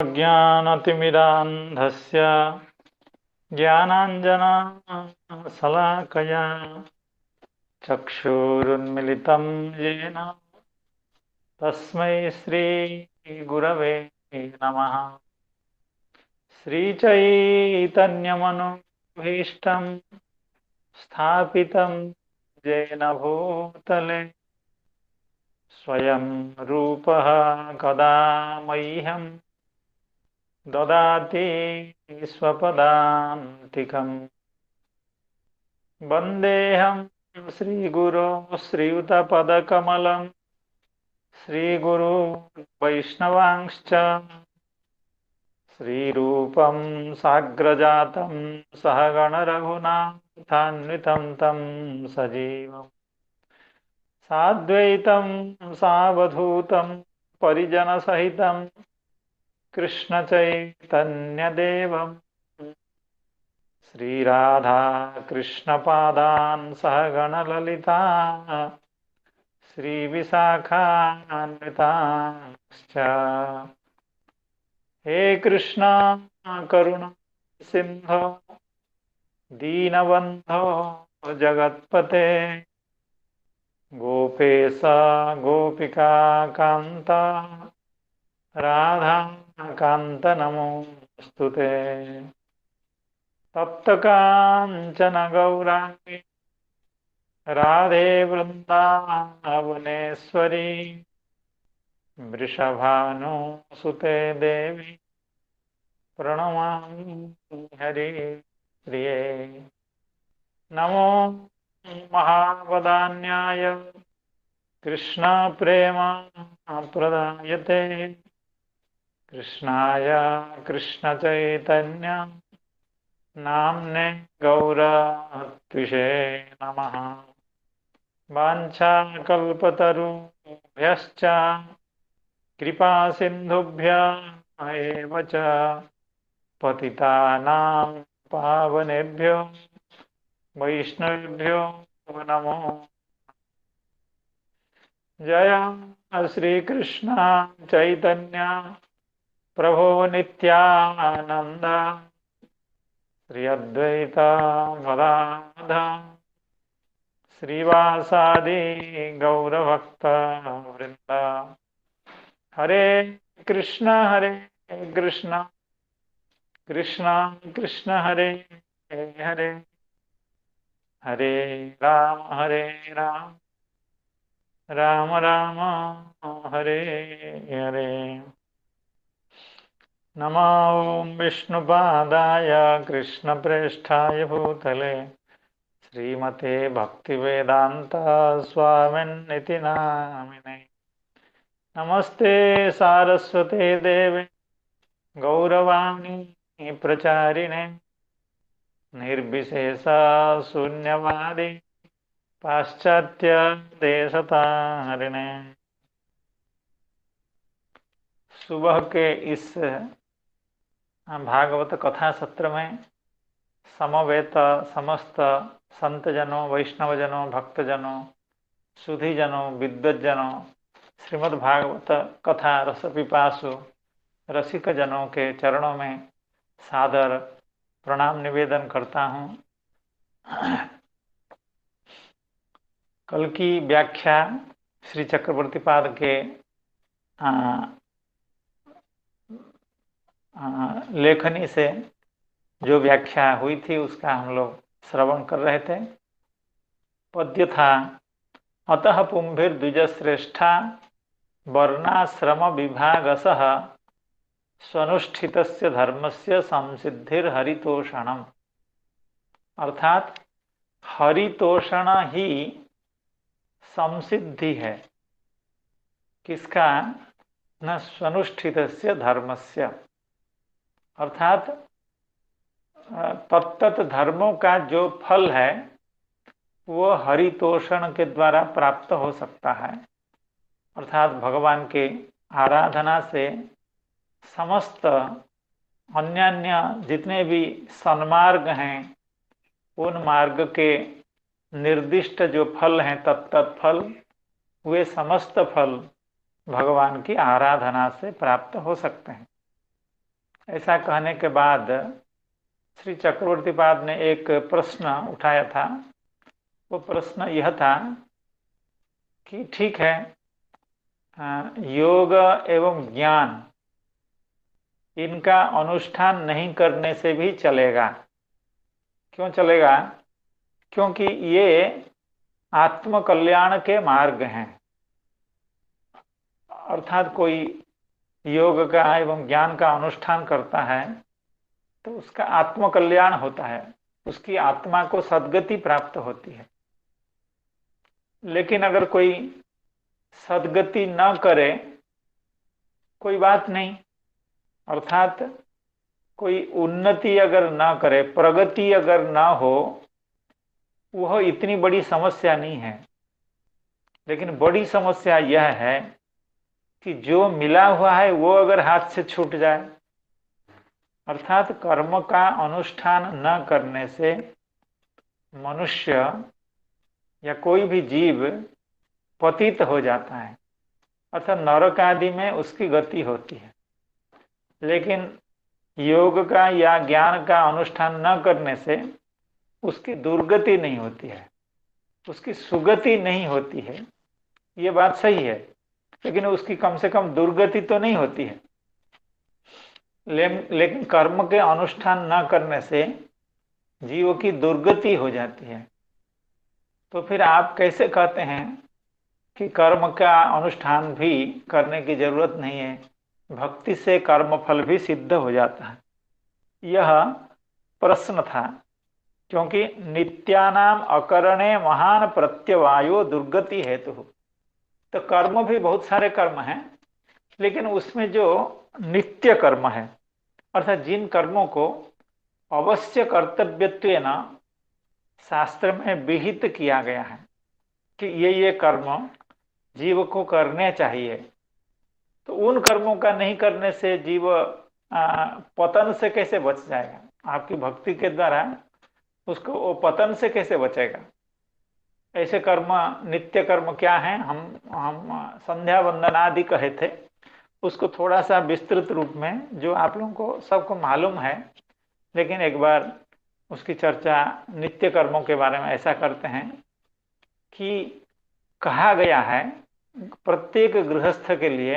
ज्ञानतिमिरान्धस्य ज्ञानाञ्जनशलाकया चक्षुरुन्मिलितं येन तस्मै श्रीगुरवे नमः। श्रीचैतन्यमनोभीष्टं स्थापितं येन भूतले स्वयं रूपः कदा मह्यं ददाति स्वपदान्तिकम्। वन्देऽहं श्रीगुरो श्रीयुतपदकमलं श्रीगुरु वैष्णवांश्च श्रीरूपं साग्रजातं सहगणरघुनाथान्वितं तं सजीवम् साद्वैतं सावधूतं परिजनसहितं कृष्णचैतन्यदेवं श्रीराधा कृष्णपादान् सहगणललिता श्रीविशाखान्वितांश्च। हे कृष्णा करुणा सिंधो दीनबन्धो जगत्पते गोपेश गोपिका कान्त राधा कान्त नमोस्तुते। तप्त कांचन गौरांगी राधे वृंदावनेश्वरी वृषभानुसुते देवी प्रणमामि हरिप्रिये। नमो महावदान्याय कृष्ण प्रेम प्रदायते कृष्णाय कृष्ण चैतन्य नाम्ने गौरत्विषे नमः। वाञ्छाकल्पतरुभ्यश्च कृपा सिन्धुभ्यः एव च पतितानां पावनेभ्यो वैष्णवेभ्यो नमो। जय श्री कृष्ण चैतन्य प्रभो नित्यानंद श्री अद्वैत गदाधर श्रीवासादि गौरभक्त वृंद। हरे कृष्ण कृष्ण कृष्ण हरे हरे हरे राम राम राम हरे हरे। नमो विष्णुपादाय कृष्णप्रेष्ठाय भूतले श्रीमते भक्तिवेदांत स्वामिन्निति नामिने। नमस्ते सारस्वते देवे गौरवाणी प्रचारिणे निर्विशेष शून्यवादी पाश्चात्य देशतारिणे। सुबह के इस भागवत कथा सत्र में समवेत समस्त संतजनों वैष्णवजनों भक्तजनों सुधीजनों विद्वज्जनों श्रीमद् भागवत कथा रस पिपासु रसिक जनों के चरणों में सादर प्रणाम निवेदन करता हूँ। कल की व्याख्या श्री चक्रवर्ती पाद के लेखनी से जो व्याख्या हुई थी उसका हम लोग श्रवण कर रहे थे। पद्य था अतः पुंभिर्द्विजश्रेष्ठा वर्णाश्रम विभागसः स्वनुष्ठितस्य धर्मस्य संसिद्धिर्हरितोषणम्। अर्थात हरितोषण ही संसिद्धि है। किसका? न स्वनुष्ठितस्य धर्मस्य, अर्थात तत्त धर्मों का जो फल है वो हरितोषण के द्वारा प्राप्त हो सकता है। अर्थात भगवान के आराधना से समस्त अन्य जितने भी सन्मार्ग हैं उन मार्ग के निर्दिष्ट जो फल हैं तत्त फल वे समस्त फल भगवान की आराधना से प्राप्त हो सकते हैं। ऐसा कहने के बाद श्री चक्रवर्तीपाद ने एक प्रश्न उठाया था। वो प्रश्न यह था कि ठीक है, योग एवं ज्ञान इनका अनुष्ठान नहीं करने से भी चलेगा। क्यों चलेगा? क्योंकि ये आत्म कल्याण के मार्ग हैं। अर्थात कोई योग का एवं ज्ञान का अनुष्ठान करता है तो उसका आत्म कल्याण होता है, उसकी आत्मा को सद्गति प्राप्त होती है। लेकिन अगर कोई सद्गति न करे, कोई बात नहीं, अर्थात कोई उन्नति अगर ना करे, प्रगति अगर ना हो, वह इतनी बड़ी समस्या नहीं है। लेकिन बड़ी समस्या यह है कि जो मिला हुआ है वो अगर हाथ से छूट जाए, अर्थात कर्म का अनुष्ठान न करने से मनुष्य या कोई भी जीव पतित हो जाता है, अर्थात नरक आदि में उसकी गति होती है। लेकिन योग का या ज्ञान का अनुष्ठान न करने से उसकी दुर्गति नहीं होती है, उसकी सुगति नहीं होती है। ये बात सही है, लेकिन उसकी कम से कम दुर्गति तो नहीं होती है। लेकिन कर्म के अनुष्ठान न करने से जीव की दुर्गति हो जाती है। तो फिर आप कैसे कहते हैं कि कर्म का अनुष्ठान भी करने की जरूरत नहीं है, भक्ति से कर्म फल भी सिद्ध हो जाता है? यह प्रश्न था, क्योंकि नित्यानाम अकरणे महान प्रत्यवायो दुर्गति हेतु। तो कर्म भी बहुत सारे कर्म हैं, लेकिन उसमें जो नित्य कर्म है, अर्थात जिन कर्मों को अवश्य कर्तव्यत्वेन शास्त्र में विहित किया गया है कि ये कर्म जीव को करने चाहिए, तो उन कर्मों का नहीं करने से जीव पतन से कैसे बच जाएगा? आपकी भक्ति के द्वारा उसको वो पतन से कैसे बचेगा? ऐसे कर्म, नित्य कर्म क्या है? हम संध्या वंदन आदि कहे थे, उसको थोड़ा सा विस्तृत रूप में, जो आप लोगों को सबको मालूम है, लेकिन एक बार उसकी चर्चा नित्य कर्मों के बारे में ऐसा करते हैं कि कहा गया है प्रत्येक गृहस्थ के लिए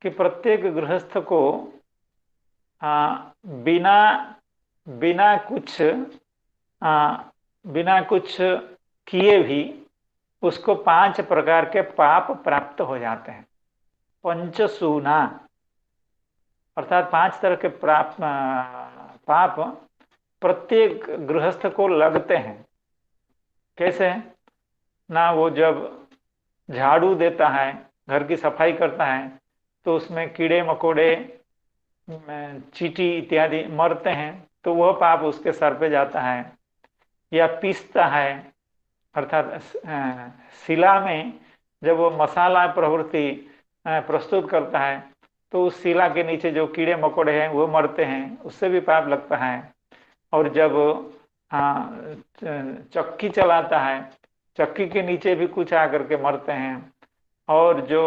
कि प्रत्येक गृहस्थ को बिना बिना कुछ किए भी उसको 5 प्रकार के पाप प्राप्त हो जाते हैं। पंचसूना, अर्थात 5 तरह के पाप प्रत्येक गृहस्थ को लगते हैं। कैसे? ना वो जब झाड़ू देता है, घर की सफाई करता है, तो उसमें कीड़े मकोड़े, चींटी इत्यादि मरते हैं, तो वह पाप उसके सर पे जाता है। या पीसता है, अर्थात शिला में जब वो मसाला प्रवृत्ति प्रस्तुत करता है, तो उस शिला के नीचे जो कीड़े मकोड़े हैं वो मरते हैं, उससे भी पाप लगता है। और जब चक्की चलाता है, चक्की के नीचे भी कुछ आकर के मरते हैं। और जो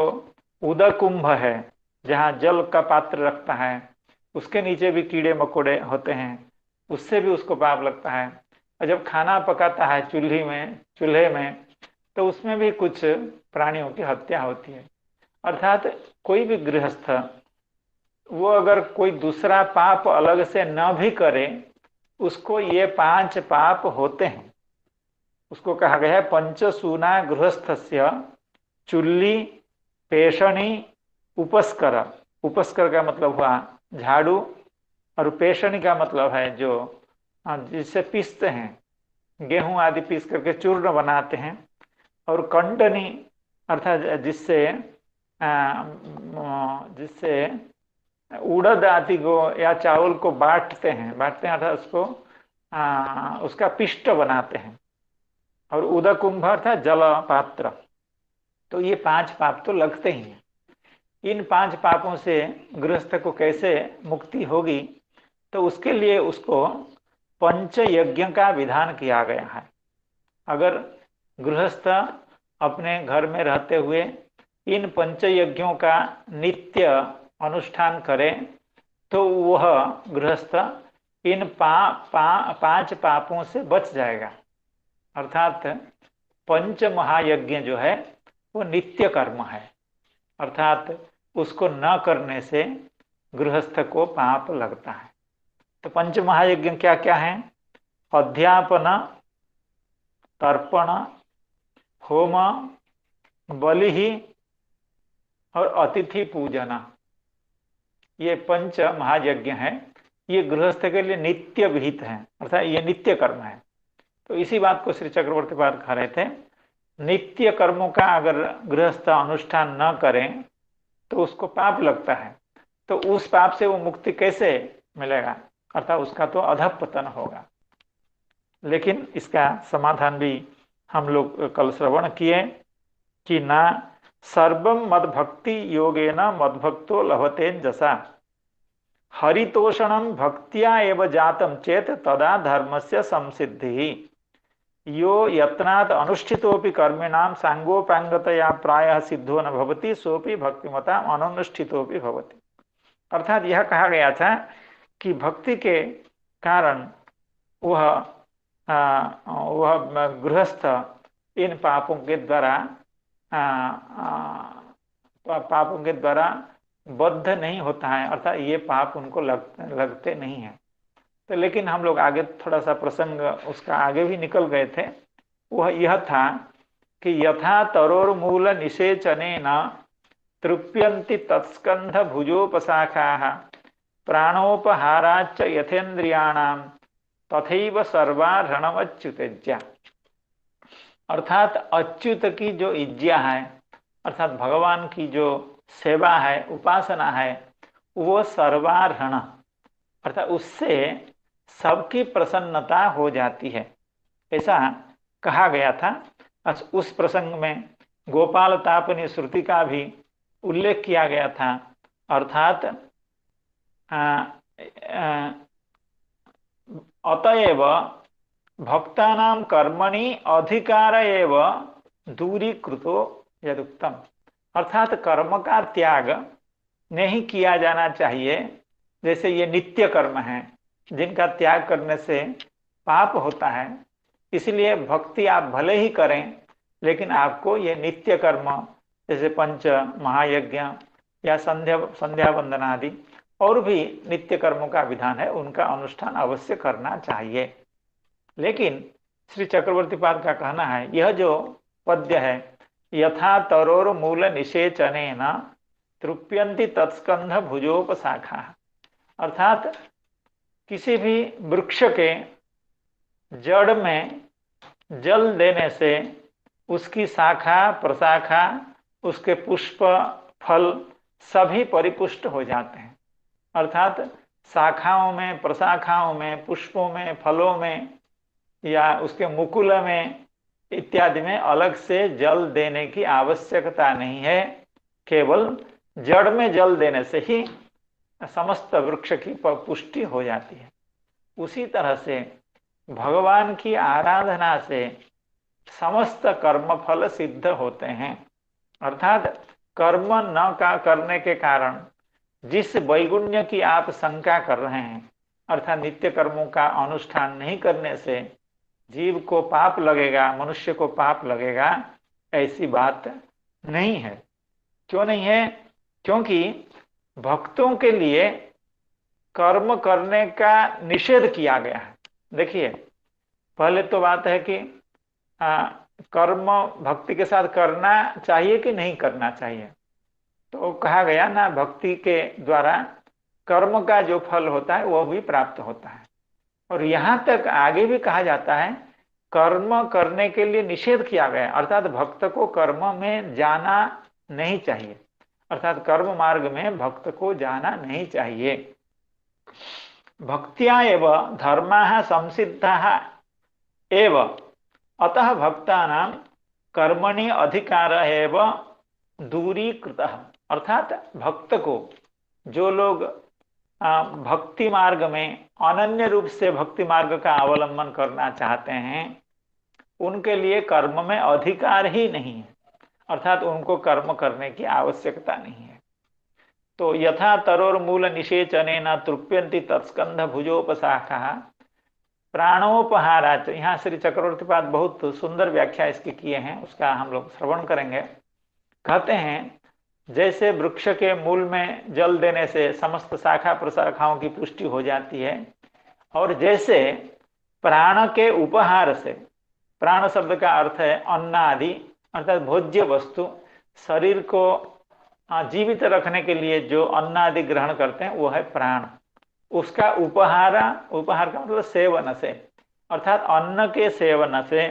उदक कुंभ है, जहाँ जल का पात्र रखता है, उसके नीचे भी कीड़े मकोड़े होते हैं, उससे भी उसको पाप लगता है। और जब खाना पकाता है चूल्हे में, तो उसमें भी कुछ प्राणियों की हत्या होती है। अर्थात कोई भी गृहस्थ वो अगर कोई दूसरा पाप अलग से न भी करे, उसको ये 5 पाप होते हैं। उसको कहा गया है पंचसूना गृहस्थस्य चुल्ली पेषणी उपस्कर। उपस्कर का मतलब हुआ झाड़ू, और पेषणी का मतलब है जो जिससे पीसते हैं, गेहूं आदि पीस करके चूर्ण बनाते हैं। और कंडनी, अर्थात जिससे उड़द आदि को या चावल को बांटते हैं अर्थात उसको उसका पिष्ट बनाते हैं। और उदक कुंभ अर्थात जल पात्र। तो ये 5 पाप तो लगते ही हैं। इन 5 पापों से गृहस्थ को कैसे मुक्ति होगी? तो उसके लिए उसको पंच यज्ञ का विधान किया गया है। अगर गृहस्थ अपने घर में रहते हुए इन पंच यज्ञों का नित्य अनुष्ठान करें, तो वह गृहस्थ इन पांच पापों से बच जाएगा। अर्थात पंच महायज्ञ जो है वो नित्य कर्म है, अर्थात उसको न करने से गृहस्थ को पाप लगता है। तो पंच महायज्ञ क्या क्या है? अध्यापन, तर्पण, होम, बलि और अतिथि पूजना, ये पंच महायज्ञ हैं। ये गृहस्थ के लिए नित्य विहित है, अर्थात ये नित्य कर्म है। तो इसी बात को श्री चक्रवर्ती पाद कह रहे थे, नित्य कर्मों का अगर गृहस्थ अनुष्ठान न करें तो उसको पाप लगता है। तो उस पाप से वो मुक्ति कैसे मिलेगा? अर्थात उसका तो अधःपतन होगा। लेकिन इसका समाधान भी हम लोग कल श्रवण किए कि ना सर्वम मद्भक्ति योगेन मद्भक्तो लभते जसा हरितोषणम भक्त्या एव जातम चेत तदा धर्मस्य संसिद्धि यो यत्नात् अनुष्ठितोपि कर्मिणाम सांगोपांगतया प्रायः सिद्धो न भवति सोपि भक्तिमता अनुष्ठितोपि भवति। अर्थात यह कहा गया था कि भक्ति के कारण वह गृहस्थ इन पापों के द्वारा बद्ध नहीं होता है, अर्थात ये पाप उनको लगते नहीं है। तो लेकिन हम लोग आगे थोड़ा सा प्रसंग उसका आगे भी निकल गए थे। वह यह था कि यथा तरोर्मूल निषेचनेन तृप्यन्ति तत्स्कंध भुजोपशाखाः प्राणोपहाराच्च यथेन्द्रियाणाम तथैव सर्वार्हणमच्युतेज्या। अर्थात अच्युत की जो इज्जा है, अर्थात भगवान की जो सेवा है, उपासना है, वो सर्वार्हण, अर्थात उससे सबकी प्रसन्नता हो जाती है, ऐसा कहा गया था। उस प्रसंग में गोपाल तापनी श्रुति का भी उल्लेख किया गया था। अर्थात अतएव भक्तानां कर्मणि अधिकार एव दूरीकृतो यदुक्तम। अर्थात कर्म का त्याग नहीं किया जाना चाहिए। जैसे ये नित्य कर्म है जिनका त्याग करने से पाप होता है, इसलिए भक्ति आप भले ही करें लेकिन आपको ये नित्य कर्म जैसे पंच महायज्ञ या संध्या वंदन आदि और भी नित्य कर्मों का विधान है, उनका अनुष्ठान अवश्य करना चाहिए। लेकिन श्री चक्रवर्ती पाद का कहना है, यह जो पद्य है, यथा तरोर मूल निषेचनेन तृप्यन्ति तत्स्कंध भुजोपशाखा, अर्थात किसी भी वृक्ष के जड़ में जल देने से उसकी शाखा प्रशाखा, उसके पुष्प फल सभी परिपुष्ट हो जाते हैं। अर्थात शाखाओं में, प्रशाखाओं में, पुष्पों में, फलों में या उसके मुकुल में इत्यादि में अलग से जल देने की आवश्यकता नहीं है। केवल जड़ में जल देने से ही समस्त वृक्ष की पुष्टि हो जाती है। उसी तरह से भगवान की आराधना से समस्त कर्मफल सिद्ध होते हैं। अर्थात कर्म न करने के कारण जिस वैगुण्य की आप शंका कर रहे हैं, अर्थात नित्य कर्मों का अनुष्ठान नहीं करने से जीव को पाप लगेगा, मनुष्य को पाप लगेगा, ऐसी बात नहीं है। क्यों नहीं है? क्योंकि भक्तों के लिए कर्म करने का निषेध किया गया है। देखिए, पहले तो बात है कि कर्म भक्ति के साथ करना चाहिए कि नहीं करना चाहिए। तो कहा गया ना, भक्ति के द्वारा कर्म का जो फल होता है वह भी प्राप्त होता है। और यहाँ तक आगे भी कहा जाता है कर्म करने के लिए निषेध किया गया, अर्थात भक्त को कर्म में जाना नहीं चाहिए, अर्थात कर्म मार्ग में भक्त को जाना नहीं चाहिए। भक्त्या एव धर्माः संसिद्धाः एव अतः भक्तानां कर्मणि अधिकारः एव दूरीकृतः। अर्थात भक्त को, जो लोग भक्ति मार्ग में अनन्य रूप से भक्ति मार्ग का अवलंबन करना चाहते हैं, उनके लिए कर्म में अधिकार ही नहीं है, अर्थात उनको कर्म करने की आवश्यकता नहीं है। तो यथा तरोर्मूल निषेचनेन तृप्यन्ति तत्स्कंध भुजोपशाखा प्राणोपहाराच। यहाँ श्री चक्रवर्तीपाद बहुत सुंदर व्याख्या इसकी किए हैं, उसका हम लोग श्रवण करेंगे। कहते हैं जैसे वृक्ष के मूल में जल देने से समस्त शाखा प्रशाखाओं की पुष्टि हो जाती है, और जैसे प्राण के उपहार से, प्राण शब्द का अर्थ है अन्न आदि अर्थात भोज्य वस्तु, शरीर को जीवित रखने के लिए जो अन्न आदि ग्रहण करते हैं वो है प्राण। उसका उपहार का मतलब सेवन से, अर्थात अन्न के सेवन से,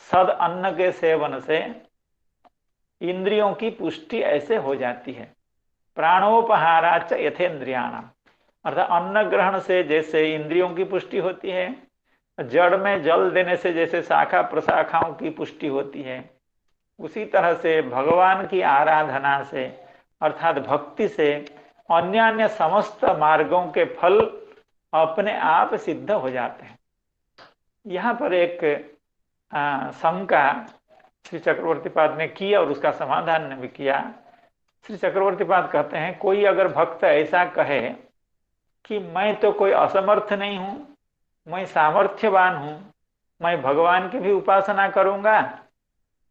सद अन्न के सेवन से इंद्रियों की पुष्टि ऐसे हो जाती है। प्राणोपहाराच यथेन्द्रियाणाम, अर्थात अन्न ग्रहण से जैसे इंद्रियों की पुष्टि होती है, जड़ में जल देने से जैसे शाखा प्रशाखाओं की पुष्टि होती है, उसी तरह से भगवान की आराधना से अर्थात भक्ति से अन्य अन्य समस्त मार्गों के फल अपने आप सिद्ध हो जाते हैं। यहाँ पर एक शंका श्री चक्रवर्तीपाद ने की और उसका समाधान ने भी किया। श्री चक्रवर्तीपाद कहते हैं कोई अगर भक्त ऐसा कहे कि मैं तो कोई असमर्थ नहीं हूं, मैं सामर्थ्यवान हूं, मैं भगवान की भी उपासना करूंगा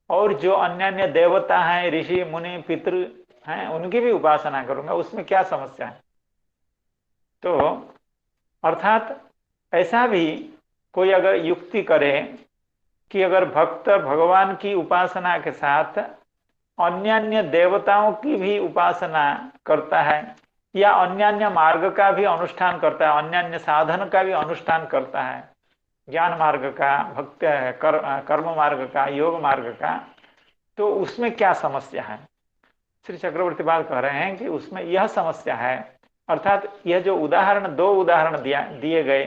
और जो अन्य अन्य देवता हैं, ऋषि मुनि पितृ हैं, उनकी भी उपासना करूंगा, उसमें क्या समस्या है। तो अर्थात ऐसा भी कोई अगर युक्ति करे कि अगर भक्त भगवान की उपासना के साथ अन्य अन्य देवताओं की भी उपासना करता है या अन्य अन्य मार्ग का भी अनुष्ठान करता है, अन्य अन्य साधन का भी अनुष्ठान करता है, ज्ञान मार्ग का, भक्त कर्म मार्ग का, योग मार्ग का, तो उसमें क्या समस्या है। श्री चक्रवर्तीपाद कह रहे हैं कि उसमें यह समस्या है, अर्थात यह जो उदाहरण, दो उदाहरण दिए गए,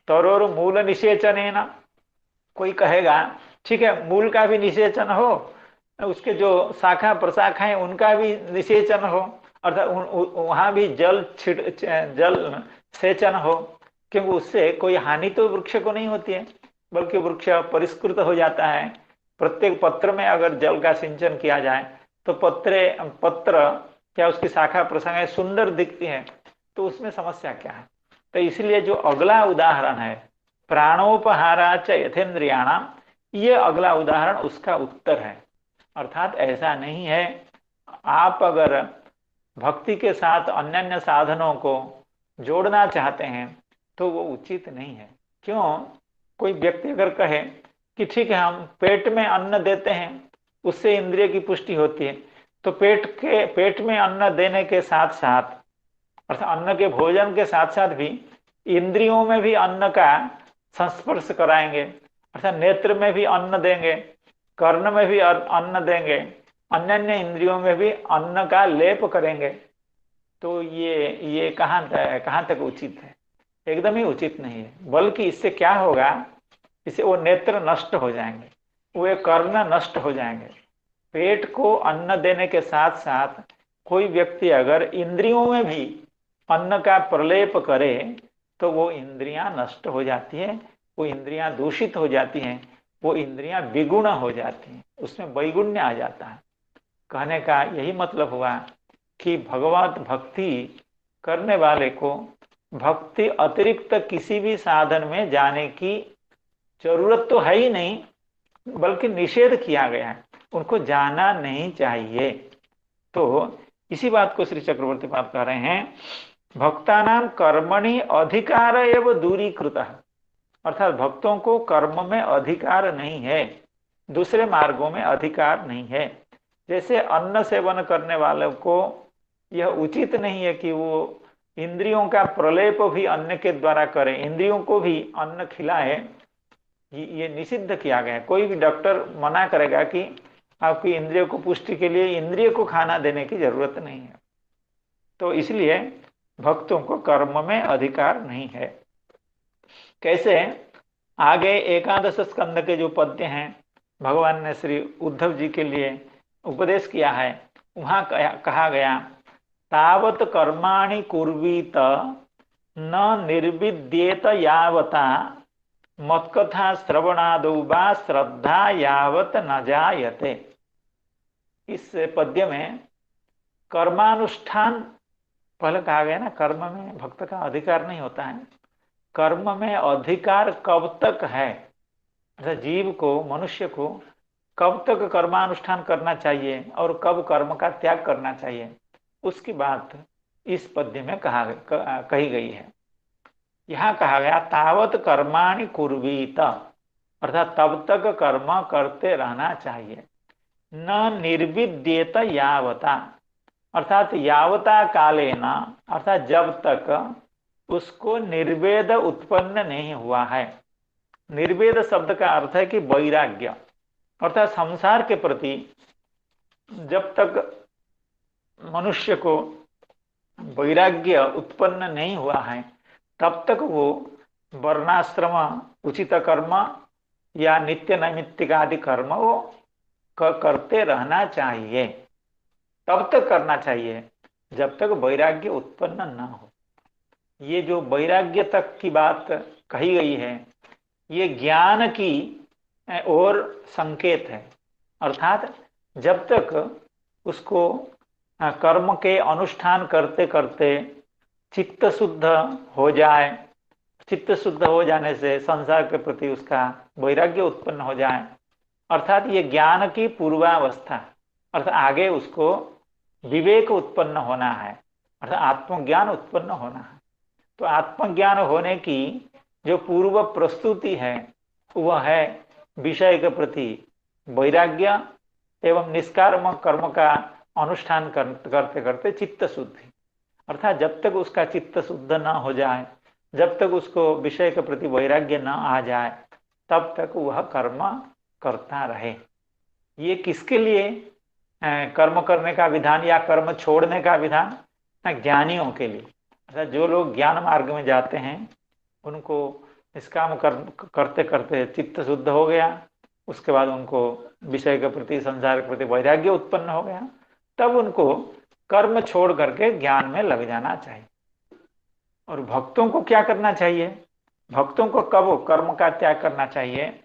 तरोर मूल निषेचन, कोई कहेगा ठीक है मूल का भी निषेचन हो, उसके जो शाखा प्रशाखा है उनका भी निषेचन हो, अर्थात वहां भी जल सेचन हो, क्योंकि उससे कोई हानि तो वृक्ष को नहीं होती है, बल्कि वृक्ष परिष्कृत हो जाता है। प्रत्येक पत्र में अगर जल का सिंचन किया जाए तो पत्र क्या उसकी शाखा प्रशाखाएं सुंदर दिखती है, तो उसमें समस्या क्या है। तो इसलिए जो अगला उदाहरण है प्राणोपहाराच यथेन्द्रियाणाम, ये अगला उदाहरण उसका उत्तर है। अर्थात ऐसा नहीं है, आप अगर भक्ति के साथ अन्य अन्य साधनों को जोड़ना चाहते हैं तो वो उचित नहीं है। क्यों, कोई व्यक्ति अगर कहे कि ठीक है हम पेट में अन्न देते हैं उससे इंद्रिय की पुष्टि होती है, तो पेट में अन्न देने के साथ साथ अर्थात अन्न के भोजन के साथ साथ भी इंद्रियों में भी अन्न का संस्पर्श कराएंगे, अर्थात नेत्र में भी अन्न देंगे, कर्ण में भी अन्न देंगे, अन्य अन्य इंद्रियों में भी अन्न का लेप करेंगे, तो ये कहाँ तक उचित है। एकदम ही उचित नहीं है। बल्कि इससे क्या होगा, इससे वो नेत्र नष्ट हो जाएंगे, वो कर्ण नष्ट हो जाएंगे। पेट को अन्न देने के साथ साथ कोई व्यक्ति अगर इंद्रियों में भी अन्न का प्रलेप करे तो वो इंद्रियां नष्ट हो जाती है, वो इंद्रियां दूषित हो जाती हैं, वो इंद्रियां विगुण हो जाती हैं, उसमें वैगुण्य आ जाता है। कहने का यही मतलब हुआ कि भगवत भक्ति करने वाले को भक्ति अतिरिक्त किसी भी साधन में जाने की जरूरत तो है ही नहीं, बल्कि निषेध किया गया है, उनको जाना नहीं चाहिए। तो इसी बात को श्री चक्रवर्तीपाद कह रहे हैं, भक्तानां कर्मणि अधिकार एवं दूरीकृतः, अर्थात भक्तों को कर्म में अधिकार नहीं है, दूसरे मार्गों में अधिकार नहीं है। जैसे अन्न सेवन करने वालों को यह उचित नहीं है कि वो इंद्रियों का प्रलेप भी अन्न के द्वारा करे, इंद्रियों को भी अन्न खिलाए, ये निषिद्ध किया गया है। कोई भी डॉक्टर मना करेगा कि आपकी इंद्रियों को पुष्टि के लिए इंद्रिय को खाना देने की जरूरत नहीं है। तो इसलिए भक्तों को कर्म में अधिकार नहीं है। कैसे, आगे एकादश स्कंद के जो पद्य हैं, भगवान ने श्री उद्धव जी के लिए उपदेश किया है, वहां कहा गया, तावत कर्माणि कुर्वीत न निर्विद्येत यावता मत्कथा श्रवणादौ वा श्रद्धा यावत न जायते। इस पद्य में कर्मानुष्ठान पहले कहा गया ना, कर्म में भक्त का अधिकार नहीं होता है। कर्म में अधिकार कब तक है, अर्थात जीव को, मनुष्य को कब तक कर्मानुष्ठान करना चाहिए और कब कर्म का त्याग करना चाहिए, उसकी बात इस पद्य में कही गई है। यहाँ कहा गया तावत कर्माणि कुर्वीत, अर्थात तब तक कर्म करते रहना चाहिए। न निर्विद्येत यावता, अर्थात यावता कालेन, अर्थात जब तक उसको निर्वेद उत्पन्न नहीं हुआ है। निर्वेद शब्द का अर्थ है कि वैराग्य, अर्थात संसार के प्रति जब तक मनुष्य को वैराग्य उत्पन्न नहीं हुआ है, तब तक वो वर्णाश्रम, उचित कर्म या नित्य नैमित्तिक आदि कर्म वो करते रहना चाहिए। तब तक करना चाहिए जब तक वैराग्य उत्पन्न न हो। ये जो वैराग्य तक की बात कही गई है, ये ज्ञान की और संकेत है। अर्थात जब तक उसको कर्म के अनुष्ठान करते करते चित्त शुद्ध हो जाए, चित्त शुद्ध हो जाने से संसार के प्रति उसका वैराग्य उत्पन्न हो जाए, अर्थात ये ज्ञान की पूर्वावस्था, अर्थात आगे उसको विवेक उत्पन्न होना है, अर्थात आत्मज्ञान उत्पन्न होना है। तो आत्मज्ञान होने की जो पूर्व प्रस्तुति है वह है विषय के प्रति वैराग्य एवं निष्काम कर्म का अनुष्ठान करते करते चित्त शुद्धि। अर्थात जब तक उसका चित्त शुद्ध न हो जाए, जब तक उसको विषय के प्रति वैराग्य न आ जाए, तब तक वह कर्म करता रहे। ये किसके लिए कर्म करने का विधान या कर्म छोड़ने का विधान? ज्ञानियों के लिए। अर्थात जो लोग ज्ञान मार्ग में जाते हैं उनको निष्काम करते करते चित्त शुद्ध हो गया, उसके बाद उनको विषय के प्रति, संसार के प्रति वैराग्य उत्पन्न हो गया, तब उनको कर्म छोड़ करके ज्ञान में लग जाना चाहिए। और भक्तों को क्या करना चाहिए? भक्तों को कब कर्म का त्याग करना चाहिए?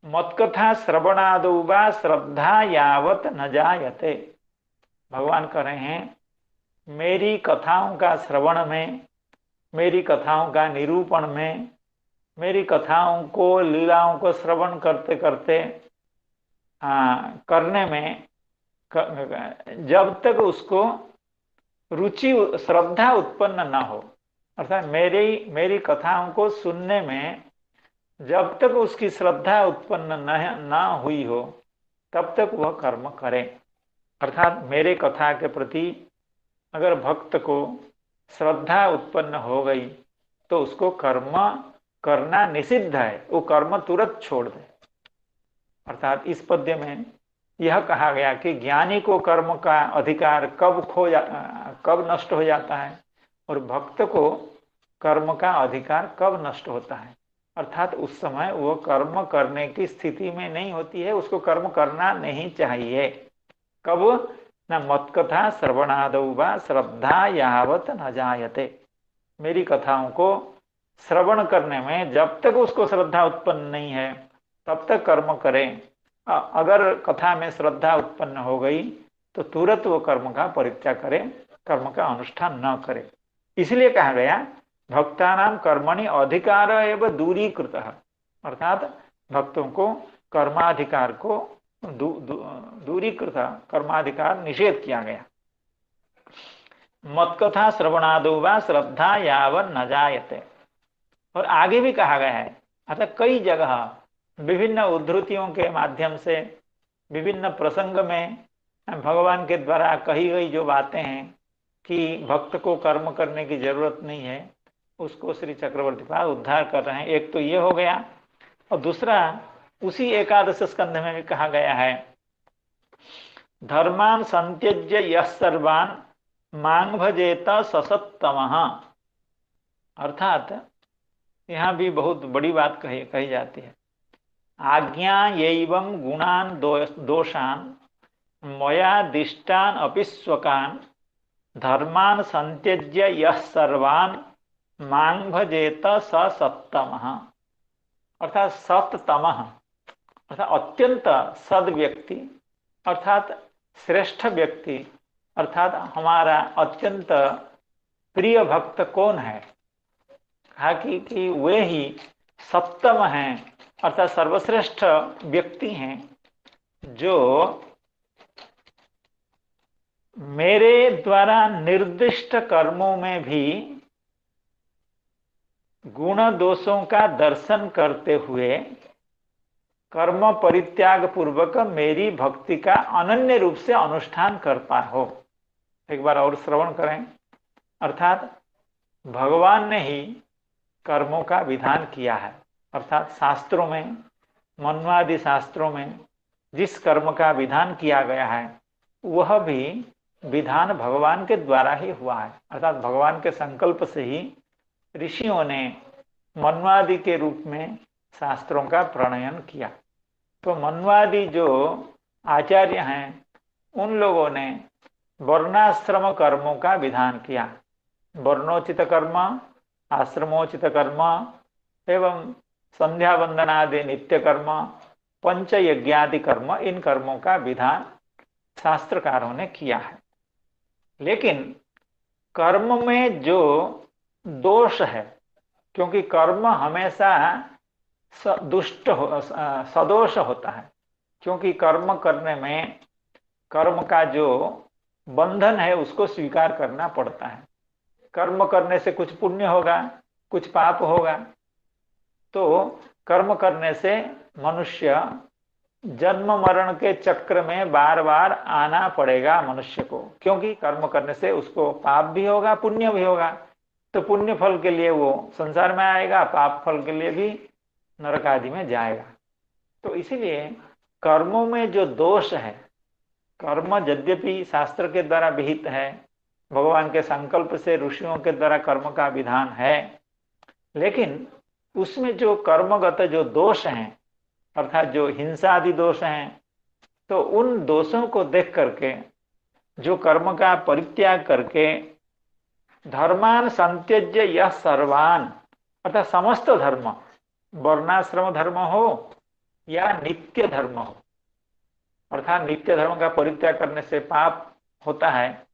मत्कथा श्रवणादौ वा श्रद्धा यावत न जायते। भगवान कह रहे हैं मेरी कथाओं का श्रवण में, मेरी कथाओं का निरूपण में, मेरी कथाओं को, लीलाओं को श्रवण करते करते करने में जब तक उसको रुचि, श्रद्धा उत्पन्न न हो, अर्थात मेरी कथाओं को सुनने में जब तक उसकी श्रद्धा उत्पन्न न हुई हो, तब तक वह कर्म करे। अर्थात मेरे कथा के प्रति अगर भक्त को श्रद्धा उत्पन्न हो गई तो उसको कर्म करना निषिद्ध है, वो कर्म तुरंत छोड़ दे। अर्थात इस पद्य में यह कहा गया कि ज्ञानी को कर्म का अधिकार कब नष्ट हो जाता है और भक्त को कर्म का अधिकार कब नष्ट होता है। अर्थात उस समय वो कर्म करने की स्थिति में नहीं होती है, उसको कर्म करना नहीं चाहिए। कब? न मत्कथा श्रवणादौ वा श्रद्धा यावत न जायते। मेरी कथाओं को श्रवण करने में जब तक उसको श्रद्धा उत्पन्न नहीं है तब तक कर्म करें। अगर कथा में श्रद्धा उत्पन्न हो गई तो तुरंत वो कर्म का परित्याग करे, कर्म का अनुष्ठान न करे। इसलिए कहा गया भक्तानाम कर्मणि अधिकार एवं दूरीकृत, अर्थात भक्तों को कर्माधिकार को दूरीकृत, कर्माधिकार निषेध किया गया। मत्कथा श्रवणादौ वा श्रद्धा यावत न जायते। और आगे भी कहा गया है, अर्थात कई जगह विभिन्न उद्धृतियों के माध्यम से विभिन्न प्रसंग में भगवान के द्वारा कही गई जो बातें हैं कि भक्त को कर्म करने की जरूरत नहीं है, उसको श्री चक्रवर्ती पाद उद्धार कर रहे हैं। एक तो ये हो गया, और दूसरा उसी एकादश स्कंध में भी कहा गया है धर्मान संत्यज्य यः सर्वान् मां भजेत ससत्तमः। अर्थात यहाँ भी बहुत बड़ी बात कही जाती है। आज्ञा एवं गुणान दोषान मया दिष्टान अपि स्वकान धर्मान संत्यज्य यः सर्वान् मां भजेत स सत्तमः। अर्थात सत्तमः अर्थात अत्यंत सद व्यक्ति, अर्थात श्रेष्ठ व्यक्ति, अर्थात हमारा अत्यंत प्रिय भक्त कौन है? कहा कि वे ही सप्तम हैं, अर्थात सर्वश्रेष्ठ व्यक्ति हैं जो मेरे द्वारा निर्दिष्ट कर्मों में भी गुण दोषों का दर्शन करते हुए कर्म परित्याग पूर्वक मेरी भक्ति का अनन्य रूप से अनुष्ठान करता हो। एक बार और श्रवण करें। अर्थात भगवान ने ही कर्मों का विधान किया है, अर्थात शास्त्रों में, मन्वादि शास्त्रों में जिस कर्म का विधान किया गया है वह भी विधान भगवान के द्वारा ही हुआ है। अर्थात भगवान के संकल्प से ही ऋषियों ने मन्वादि के रूप में शास्त्रों का प्रणयन किया। तो मन्वादि जो आचार्य हैं उन लोगों ने वर्णाश्रम कर्मों का विधान किया। वर्णोचित कर्म, आश्रमोचित कर्म एवं संध्या वंदन आदि नित्य कर्म, पंच यज्ञादि कर्म, इन कर्मों का विधान शास्त्रकारों ने किया है। लेकिन कर्म में जो दोष है, क्योंकि कर्म हमेशा दुष्ट सदोष होता है, क्योंकि कर्म करने में कर्म का जो बंधन है उसको स्वीकार करना पड़ता है। कर्म करने से कुछ पुण्य होगा, कुछ पाप होगा। तो कर्म करने से मनुष्य जन्म मरण के चक्र में बार बार आना पड़ेगा मनुष्य को, क्योंकि कर्म करने से उसको पाप भी होगा, पुण्य भी होगा। तो पुण्य फल के लिए वो संसार में आएगा, पाप फल के लिए भी नरक आदि में जाएगा। तो इसीलिए कर्मों में जो दोष है, कर्म यद्यपि शास्त्र के द्वारा विहित है, भगवान के संकल्प से ऋषियों के द्वारा कर्म का विधान है, लेकिन उसमें जो कर्मगत जो दोष हैं, अर्थात जो हिंसा आदि दोष हैं, तो उन दोषों को देख करके जो कर्म का परित्याग करके धर्मान संत्यज्य यह सर्वान, अर्थात समस्त धर्म, वर्णाश्रम धर्म हो या नित्य धर्म हो, अर्थात नित्य धर्म का परित्याग करने से पाप होता है,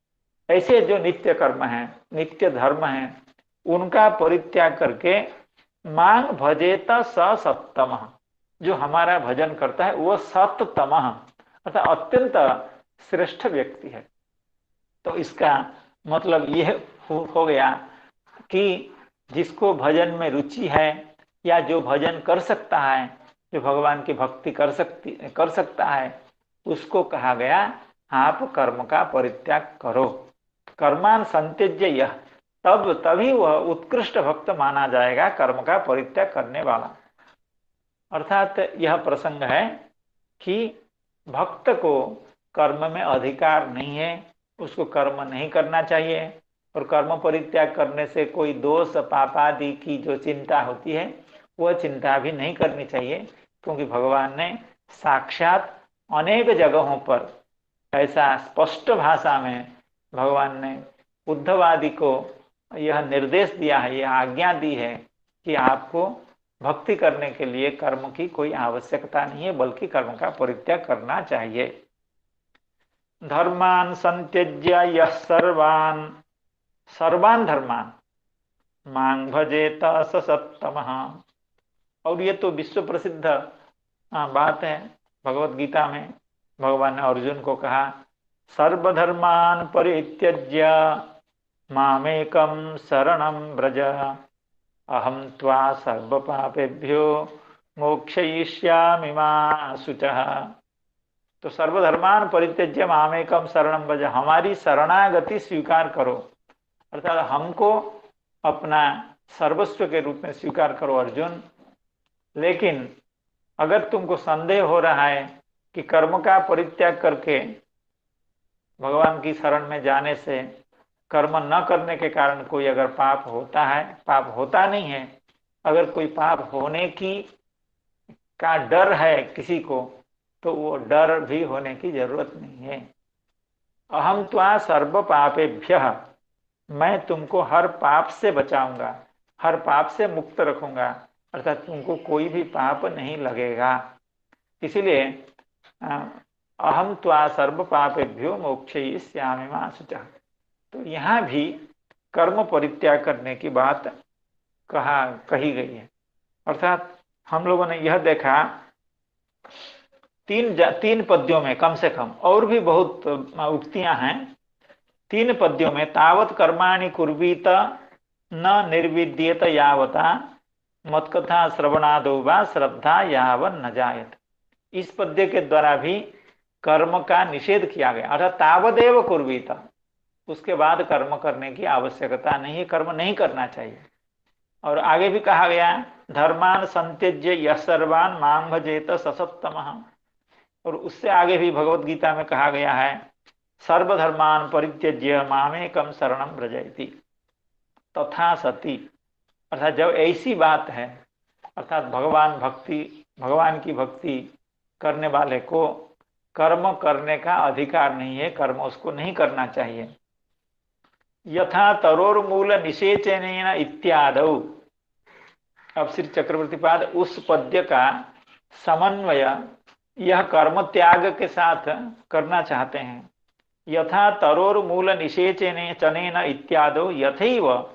ऐसे जो नित्य कर्म हैं, नित्य धर्म हैं, उनका परित्याग करके मांग भजेत स सत्तम, जो हमारा भजन करता है वो सत्तम अर्थात अत्यंत श्रेष्ठ व्यक्ति है। तो इसका मतलब यह हो गया कि जिसको भजन में रुचि है या जो भजन कर सकता है, जो भगवान की भक्ति कर सकता है, उसको कहा गया आप कर्म का परित्याग करो। कर्मान संत्यज्य यह, तभी वह उत्कृष्ट भक्त माना जाएगा, कर्म का परित्याग करने वाला। अर्थात यह प्रसंग है कि भक्त को कर्म में अधिकार नहीं है, उसको कर्म नहीं करना चाहिए, और कर्म परित्याग करने से कोई दोष पाप आदि की जो चिंता होती है वह चिंता भी नहीं करनी चाहिए, क्योंकि भगवान ने साक्षात अनेक जगहों पर ऐसा स्पष्ट भाषा में भगवान ने उद्धव आदि को यह निर्देश दिया है, यह आज्ञा दी है कि आपको भक्ति करने के लिए कर्म की कोई आवश्यकता नहीं है, बल्कि कर्म का परित्याग करना चाहिए। धर्मान संत्यज्य यः सर्वान धर्मान मांग भजेत स सत्तमः। और ये तो विश्व प्रसिद्ध बात है, भगवत गीता में भगवान ने अर्जुन को कहा सर्वधर्मान परित्यज्य मामेकं शरणं व्रज अहम त्वा सर्व पापेभ्यो मोक्षयिष्यामि मा शुचः। तो सर्वधर्मान परित्यज्य मामेकं शरणं व्रज, हमारी शरणागति स्वीकार करो, अर्थात हमको अपना सर्वस्व के रूप में स्वीकार करो अर्जुन। लेकिन अगर तुमको संदेह हो रहा है कि कर्म का परित्याग करके भगवान की शरण में जाने से कर्म न करने के कारण कोई अगर पाप होता है, पाप होता नहीं है, अगर कोई पाप होने की का डर है किसी को, तो वो डर भी होने की जरूरत नहीं है। अहम त्वा सर्व पापेभ्यः, मैं तुमको हर पाप से बचाऊंगा, हर पाप से मुक्त रखूंगा, अर्थात तुमको कोई भी पाप नहीं लगेगा। इसीलिए अहम त्वा सर्व पापेभ्यो मोक्षयिष्यामि मा शुचः। तो यहाँ भी कर्म परित्याग करने की बात कही गई है। अर्थात हम लोगों ने यह देखा तीन पद्यों में कम से कम, और भी बहुत उक्तियां हैं। तीन पद्यों में तावत कर्माणि कुर्वीत न निर्विद्येत यावता मत्कथा श्रवणादो वा श्रद्धा यावन न जायत। इस पद्य के द्वारा भी कर्म का निषेध किया गया, अर्थात तावदेव कुर्वीत, उसके बाद कर्म करने की आवश्यकता नहीं, कर्म नहीं करना चाहिए। और आगे भी कहा गया धर्मान संत्यज्य यः सर्वान् मां भजेत ससत्तमः। और उससे आगे भी भगवत गीता में कहा गया है सर्वधर्मान परित्यज्य मामेकम शरणं व्रजति। तथा सती, अर्थात जब ऐसी बात है, अर्थात भगवान की भक्ति करने वाले को कर्म करने का अधिकार नहीं है, कर्म उसको नहीं करना चाहिए। यथा तरोर्मूल निषेचनेन इत्यादौ। अब श्री चक्रवर्तीपाद उस पद्य का समन्वय यह कर्म त्याग के साथ करना चाहते हैं। यथा तरोर्मूल निषेचने चनेन इत्यादो यथैव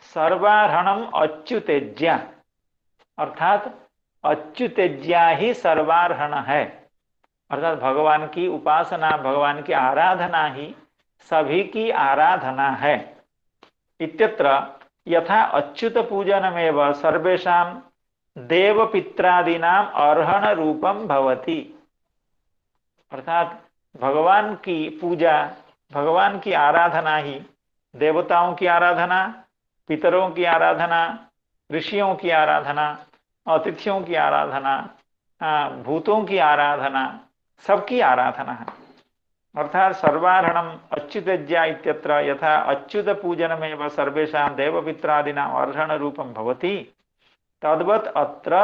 सर्वार्हणम अच्युतेज्या, अर्थात अच्युतेज्या ही सर्वार्हण है, अर्थात भगवान की उपासना, भगवान की आराधना ही सभी की आराधना है। इत्यत्र यथा अच्युत पूजनमेव सर्वेषां देव पित्रादीनाम अर्हण रूपम भवति, अर्थात भगवान की पूजा, भगवान की आराधना ही देवताओं की आराधना, पितरों की आराधना, ऋषियों की आराधना, अतिथियों की आराधना, भूतों की आराधना, सबकी आराधना है। अर्थात सर्वार्हणम अच्युतज्या इत्यत्र यथा अच्युत पूजनमेव सर्वेषां देवपित्रादीनां अर्हण रूपम भवति तद्वत् अत्र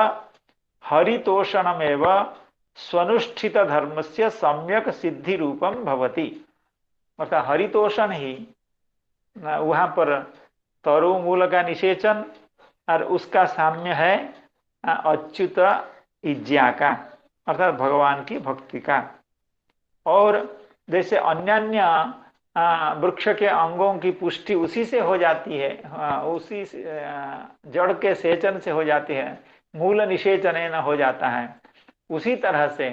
हरितोषणमेव स्वनुष्ठित धर्मस्य सम्यक सिद्धि रूपम भवति। अर्थात हरितोषण ही वहां पर तरुमूल का निषेचन और उसका साम्य है अच्युत इज्या का, अर्थात भगवान की भक्ति का। और जैसे अन्य वृक्ष के अंगों की पुष्टि उसी से हो जाती है, उसी जड़ के सेचन से हो जाती है, मूल निषेचन न हो जाता है, उसी तरह से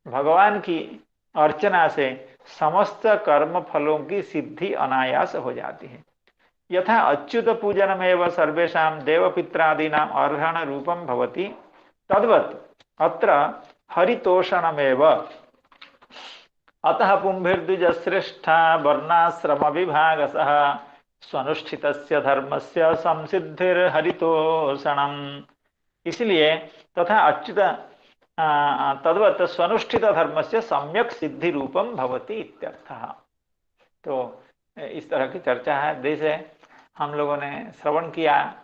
भगवान की अर्चना से समस्त कर्म फलों की सिद्धि अनायास हो जाती है। यथा अच्युत पूजनमेव सर्वेषां देवपित्रादीनां अर्हण रूपम भवति तद्वत् अत्र हरितोषणमेव। अतः पुंभिर्द्विजश्रेष्ठा वर्णाश्रम विभागसः स्वनुष्ठितस्य धर्मस्य संसिद्धिर्हरितोषणम्। इसलिए तथा अच्युत तद्वत् स्वनुष्ठित धर्मस्य सम्यक सिद्धि रूपम भवति इत्यर्थः। तो इस तरह की चर्चा है। जैसे हम लोगों ने श्रवण किया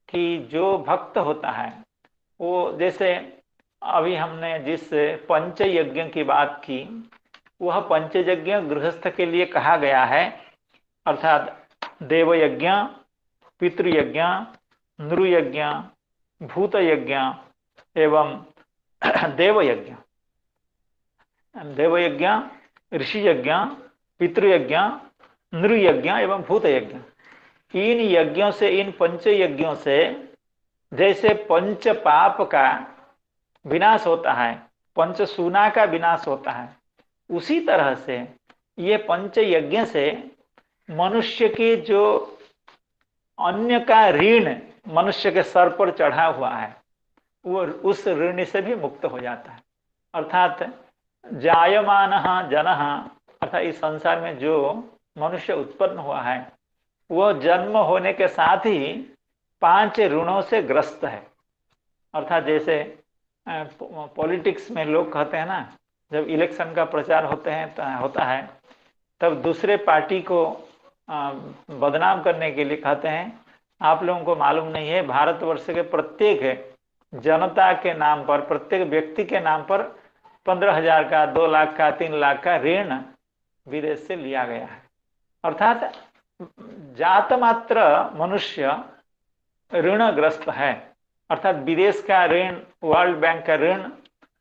कि जो भक्त होता है वो, जैसे अभी हमने जिस पंच यज्ञ की बात की, वह पंचयज्ञ गृहस्थ के लिए कहा गया है, अर्थात देवयज्ञ, पितृयज्ञ, नृयज्ञ, भूतयज्ञ एवं देवयज्ञ, देवयज्ञ, ऋषियज्ञ, पितृयज्ञ, नृयज्ञ एवं भूतयज्ञ। इन यज्ञों से, इन पंच यज्ञों से जैसे पंच पाप का विनाश होता है, पंच सूना का विनाश होता है, उसी तरह से ये पंच यज्ञ से मनुष्य की जो अन्य का ऋण मनुष्य के सर पर चढ़ा हुआ है, वो उस ऋण से भी मुक्त हो जाता है। अर्थात जायमानः जनः, अर्थात इस संसार में जो मनुष्य उत्पन्न हुआ है वह जन्म होने के साथ ही 5 ऋणों से ग्रस्त है। अर्थात जैसे पॉलिटिक्स में लोग कहते हैं ना, जब इलेक्शन का प्रचार होता है तब दूसरे पार्टी को बदनाम करने के लिए कहते हैं आप लोगों को मालूम नहीं है, भारतवर्ष के प्रत्येक जनता के नाम पर, प्रत्येक व्यक्ति के नाम पर 15,000 का, 2 लाख का, 3 लाख का ऋण विदेश से लिया गया है। अर्थात जात मात्र मनुष्य ऋणग्रस्त है, अर्थात विदेश का ऋण, वर्ल्ड बैंक का ऋण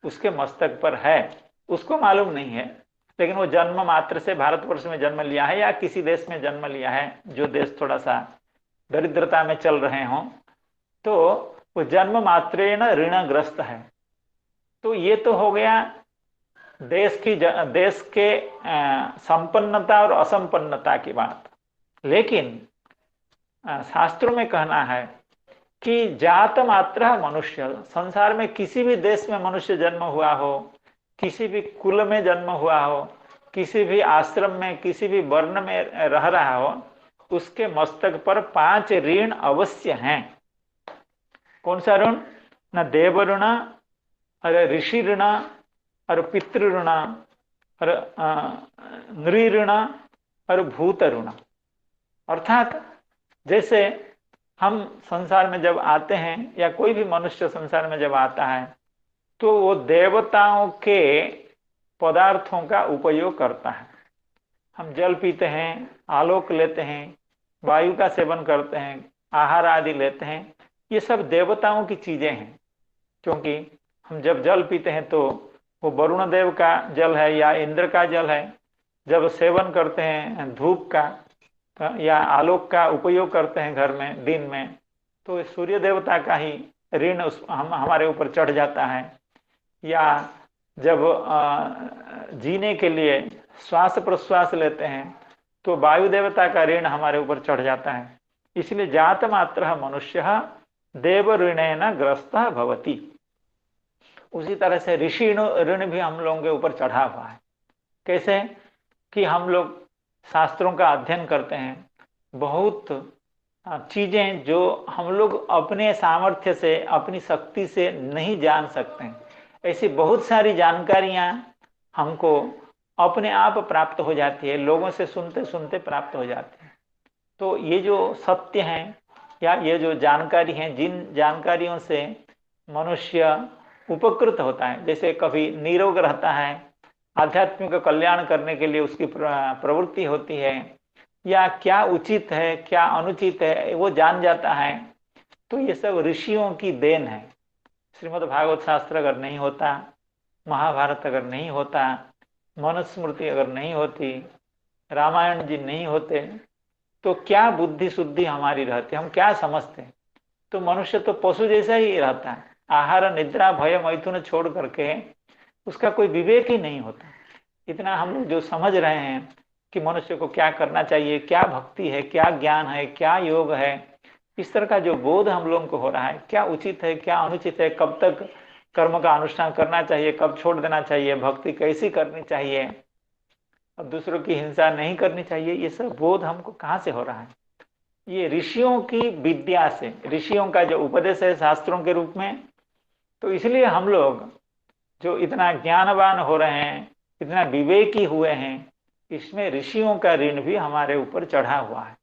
उसके मस्तक पर है, उसको मालूम नहीं है। लेकिन वो जन्म मात्र से भारतवर्ष में जन्म लिया है या किसी देश में जन्म लिया है, जो देश थोड़ा सा दरिद्रता में चल रहे हों, तो वो जन्म मात्रेण ऋणग्रस्त है। तो ये तो हो गया देश के संपन्नता और असंपन्नता की बात। लेकिन शास्त्रों में कहना है कि जात मात्र मनुष्य, संसार में किसी भी देश में मनुष्य जन्म हुआ हो, किसी भी कुल में जन्म हुआ हो, किसी भी आश्रम में, किसी भी वर्ण में रह रहा हो, उसके मस्तक पर 5 ऋण अवश्य हैं। कौन सा ऋण? न देव ऋण, और ऋषि ऋण, और पितृ ऋण, और नृ ऋण, और भूत ऋण। अर्थात जैसे हम संसार में जब आते हैं या कोई भी मनुष्य संसार में जब आता है तो वो देवताओं के पदार्थों का उपयोग करता है। हम जल पीते हैं, आलोक लेते हैं, वायु का सेवन करते हैं, आहार आदि लेते हैं, ये सब देवताओं की चीजें हैं। क्योंकि हम जब जल पीते हैं तो वो वरुण देव का जल है या इंद्र का जल है। जब सेवन करते हैं धूप का या आलोक का उपयोग करते हैं घर में दिन में, तो सूर्य देवता का ही ऋण हमारे ऊपर चढ़ जाता है। या जब जीने के लिए श्वास प्रश्वास लेते हैं तो वायु देवता का ऋण हमारे ऊपर चढ़ जाता है। इसलिए जात मात्र मनुष्य देव ऋणेन ग्रस्त भवति। उसी तरह से ऋषि ऋण भी हम लोगों के ऊपर चढ़ा हुआ है। कैसे? कि हम लोग शास्त्रों का अध्ययन करते हैं, बहुत चीजें जो हम लोग अपने सामर्थ्य से, अपनी शक्ति से नहीं जान सकते हैं, ऐसी बहुत सारी जानकारियां हमको अपने आप प्राप्त हो जाती है, लोगों से सुनते सुनते प्राप्त हो जाती है। तो ये जो सत्य हैं या ये जो जानकारी हैं, जिन जानकारियों से मनुष्य उपकृत होता है, जैसे कभी निरोग रहता है, आध्यात्मिक कल्याण करने के लिए उसकी प्रवृत्ति होती है, या क्या उचित है क्या अनुचित है वो जान जाता है, तो ये सब ऋषियों की देन है। श्रीमद् भागवत शास्त्र अगर नहीं होता, महाभारत अगर नहीं होता, मनुस्मृति अगर नहीं होती, रामायण जी नहीं होते, तो क्या बुद्धि शुद्धि हमारी रहती, हम क्या समझते? तो मनुष्य तो पशु जैसा ही रहता है, आहार निद्रा भय मैथुन छोड़ करके उसका कोई विवेक ही नहीं होता। इतना हम लोग जो समझ रहे हैं कि मनुष्य को क्या करना चाहिए, क्या भक्ति है, क्या ज्ञान है, क्या योग है, इस तरह का जो बोध हम लोगों को हो रहा है, क्या उचित है क्या अनुचित है, कब तक कर्म का अनुष्ठान करना चाहिए, कब छोड़ देना चाहिए, भक्ति कैसी करनी चाहिए, और दूसरों की हिंसा नहीं करनी चाहिए, ये सब बोध हमको कहाँ से हो रहा है? ये ऋषियों की विद्या से, ऋषियों का जो उपदेश है शास्त्रों के रूप में। तो इसलिए हम लोग जो इतना ज्ञानवान हो रहे हैं, इतना विवेकी हुए हैं, इसमें ऋषियों का ऋण भी हमारे ऊपर चढ़ा हुआ है।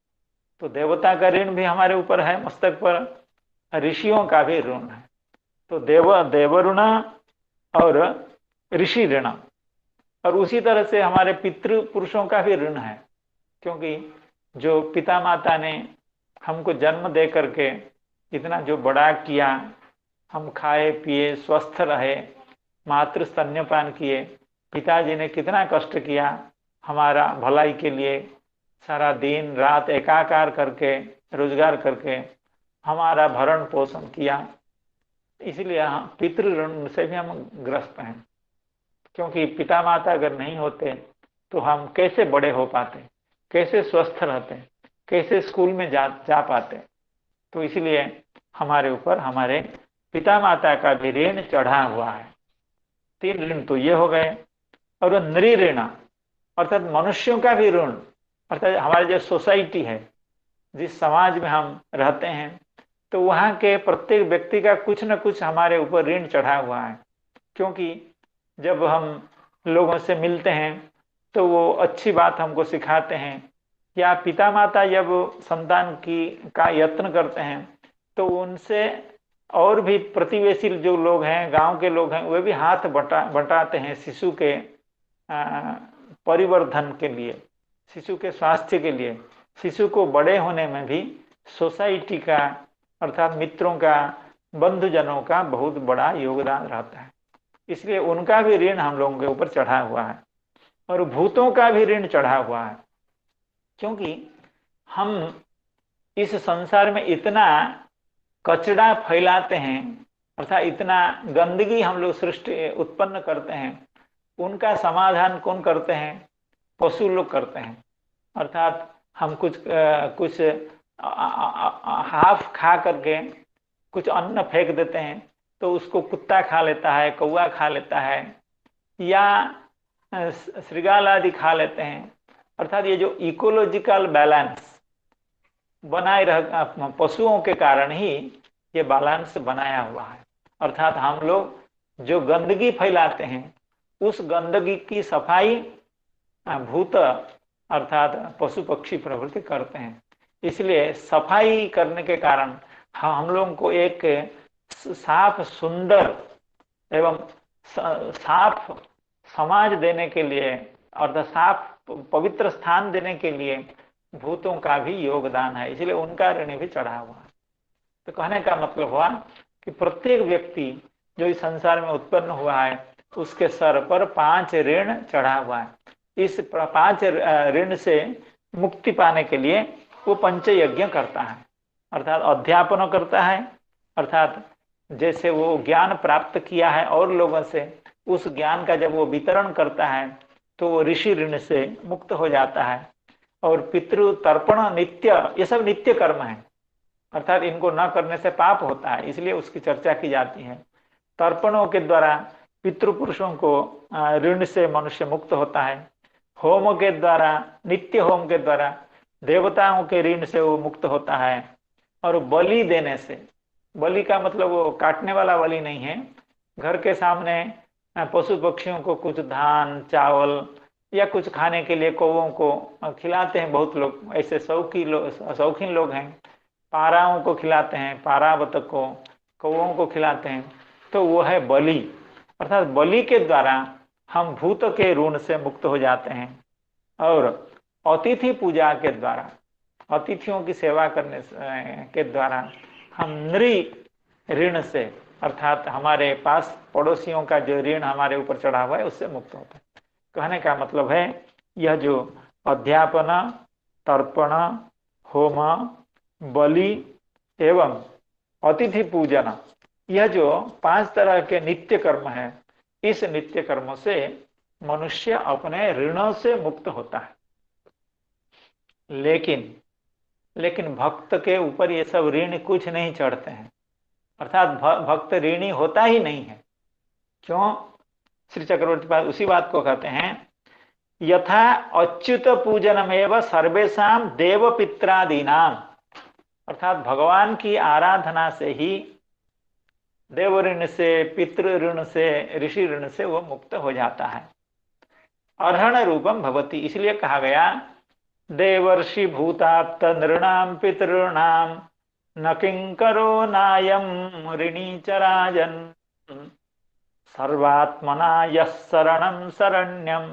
तो देवता का ऋण भी हमारे ऊपर है मस्तक पर, ऋषियों का भी ऋण है। तो देव ऋण और ऋषि ऋण, और उसी तरह से हमारे पितृ पुरुषों का भी ऋण है। क्योंकि जो पिता माता ने हमको जन्म दे करके इतना जो बड़ा किया, हम खाए पिए स्वस्थ रहे, मातृ स्तन्यपान किए, पिताजी ने कितना कष्ट किया हमारा भलाई के लिए, सारा दिन रात एकाकार करके रोजगार करके हमारा भरण पोषण किया। इसलिए पितृ ऋण से भी हम ग्रस्त हैं। क्योंकि पिता माता अगर नहीं होते तो हम कैसे बड़े हो पाते, कैसे स्वस्थ रहते, कैसे स्कूल में जा पाते। तो इसलिए हमारे ऊपर हमारे पिता माता का भी ऋण चढ़ा हुआ है। 3 ऋण तो ये हो गए। और नृ ऋण अर्थात मनुष्यों का भी ऋण, अर्थात हमारी जो सोसाइटी है, जिस समाज में हम रहते हैं, तो वहाँ के प्रत्येक व्यक्ति का कुछ न कुछ हमारे ऊपर ऋण चढ़ा हुआ है। क्योंकि जब हम लोगों से मिलते हैं तो वो अच्छी बात हमको सिखाते हैं, या पिता माता जब संतान की का यत्न करते हैं तो उनसे और भी प्रतिवेशी जो लोग हैं, गांव के लोग हैं, वे भी हाथ बटाते हैं शिशु के परिवर्धन के लिए, शिशु के स्वास्थ्य के लिए। शिशु को बड़े होने में भी सोसाइटी का अर्थात मित्रों का, बंधुजनों का बहुत बड़ा योगदान रहता है। इसलिए उनका भी ऋण हम लोगों के ऊपर चढ़ा हुआ है। और भूतों का भी ऋण चढ़ा हुआ है, क्योंकि हम इस संसार में इतना कचरा फैलाते हैं, अर्थात इतना गंदगी हम लोग सृष्टि उत्पन्न करते हैं, उनका समाधान कौन करते हैं? पशु लोग करते हैं। अर्थात हम कुछ हाफ खा करके कुछ अन्न फेंक देते हैं, तो उसको कुत्ता खा लेता है, कौवा खा लेता है, या श्रृगाल आदि खा लेते हैं। अर्थात ये जो इकोलॉजिकल बैलेंस बनाए रह, पशुओं के कारण ही ये बैलेंस बनाया हुआ है। अर्थात हम लोग जो गंदगी फैलाते हैं, उस गंदगी की सफाई भूत अर्थात पशु पक्षी प्रवृत्ति करते हैं। इसलिए सफाई करने के कारण हम लोगों को एक साफ सुंदर एवं साफ समाज देने के लिए और साफ पवित्र स्थान देने के लिए भूतों का भी योगदान है, इसलिए उनका ऋण भी चढ़ा हुआ है। तो कहने का मतलब हुआ कि प्रत्येक व्यक्ति जो इस संसार में उत्पन्न हुआ है, उसके सर पर 5 ऋण चढ़ा हुआ है। इस 5 ऋण से मुक्ति पाने के लिए वो पंचयज्ञ करता है, अर्थात अध्यापन करता है। अर्थात जैसे वो ज्ञान प्राप्त किया है और लोगों से, उस ज्ञान का जब वो वितरण करता है तो वो ऋषि ऋण से मुक्त हो जाता है। और पितृ तर्पण नित्य, ये सब नित्य कर्म है, अर्थात इनको न करने से पाप होता है, इसलिए उसकी चर्चा की जाती है। तर्पणों के द्वारा पितृपुरुषों को ऋण से मनुष्य मुक्त होता है। होम के द्वारा, नित्य होम के द्वारा देवताओं के ऋण से वो मुक्त होता है। और बलि देने से, बलि का मतलब वो काटने वाला बलि नहीं है, घर के सामने पशु पक्षियों को कुछ धान चावल या कुछ खाने के लिए कौवों को खिलाते हैं। बहुत लोग ऐसे शौकीन लोग हैं, पाराओं को खिलाते हैं, पारा बतख को, कौवों को खिलाते हैं, तो वो है बलि। अर्थात बलि के द्वारा हम भूत के ऋण से मुक्त हो जाते हैं। और अतिथि पूजा के द्वारा, अतिथियों की सेवा करने के द्वारा हम नृ ऋण से, अर्थात हमारे पास पड़ोसियों का जो ऋण हमारे ऊपर चढ़ा हुआ है, उससे मुक्त होता है। कहने का मतलब है यह जो अध्यापन, तर्पण, होम, बलि एवं अतिथि पूजन, यह जो 5 तरह के नित्य कर्म है, इस नित्य कर्म से मनुष्य अपने ऋणों से मुक्त होता है। लेकिन भक्त के ऊपर ये सब ऋण कुछ नहीं चढ़ते हैं, अर्थात भक्त ऋणी होता ही नहीं है। क्यों? श्री चक्रवर्ती पाद उसी बात को कहते हैं, यथा अच्युत पूजनमेव सर्वेषां देव पित्रादीनाम, अर्थात भगवान की आराधना से ही देव ऋण से, पितृ ऋण से, ऋषि ऋण से वो मुक्त हो जाता है। अर्हण रूपम भवति, इसलिए कहा गया देवर्षि भूताप्त नृणाम पितॄणाम न किंकरो नायम ऋणी च राजन सर्वात्मना यः शरणं शरण्यं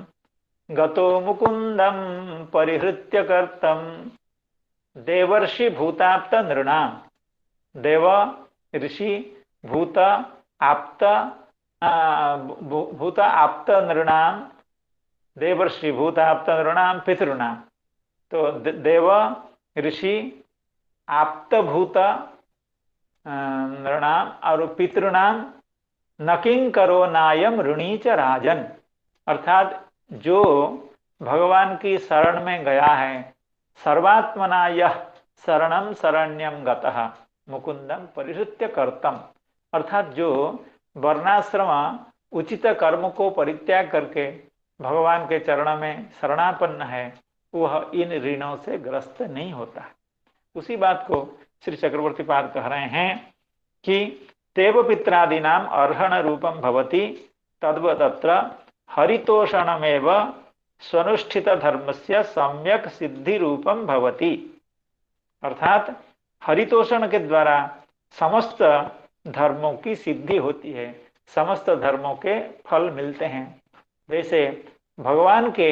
गतो मुकुंदम परिहृत्य कर्तम। देवर्षि भूताप्त नृणाम, देव ऋषि भूत आप्त, भूत आप्त नृणाम, देवर्षि भूत आप्त नृणाम पितॄणाम। तो देव ऋषि आप्त भूत नृणाम और पितृणाम न किंकरो नायम ऋणी च राजन, अर्थात जो भगवान की शरण में गया है, सर्वात्मना यह शरणम शरण्यम गतः मुकुंदम परिहृत्य कर्तम, अर्थात जो वर्णाश्रम उचित कर्म को परित्याग करके भगवान के चरण में शरणापन्न है, वह इन ऋणों से ग्रस्त नहीं होता। उसी बात को श्री चक्रवर्ती पाद कह रहे हैं कि देव पित्रादीनाम अर्हण रूपम भवति तद्वदत्र हरितोषणमेव स्वनुष्ठित धर्मस्य सम्यक सिद्धि रूपम भवति, अर्थात हरितोषण के द्वारा समस्त धर्मों की सिद्धि होती है, समस्त धर्मों के फल मिलते हैं। जैसे भगवान के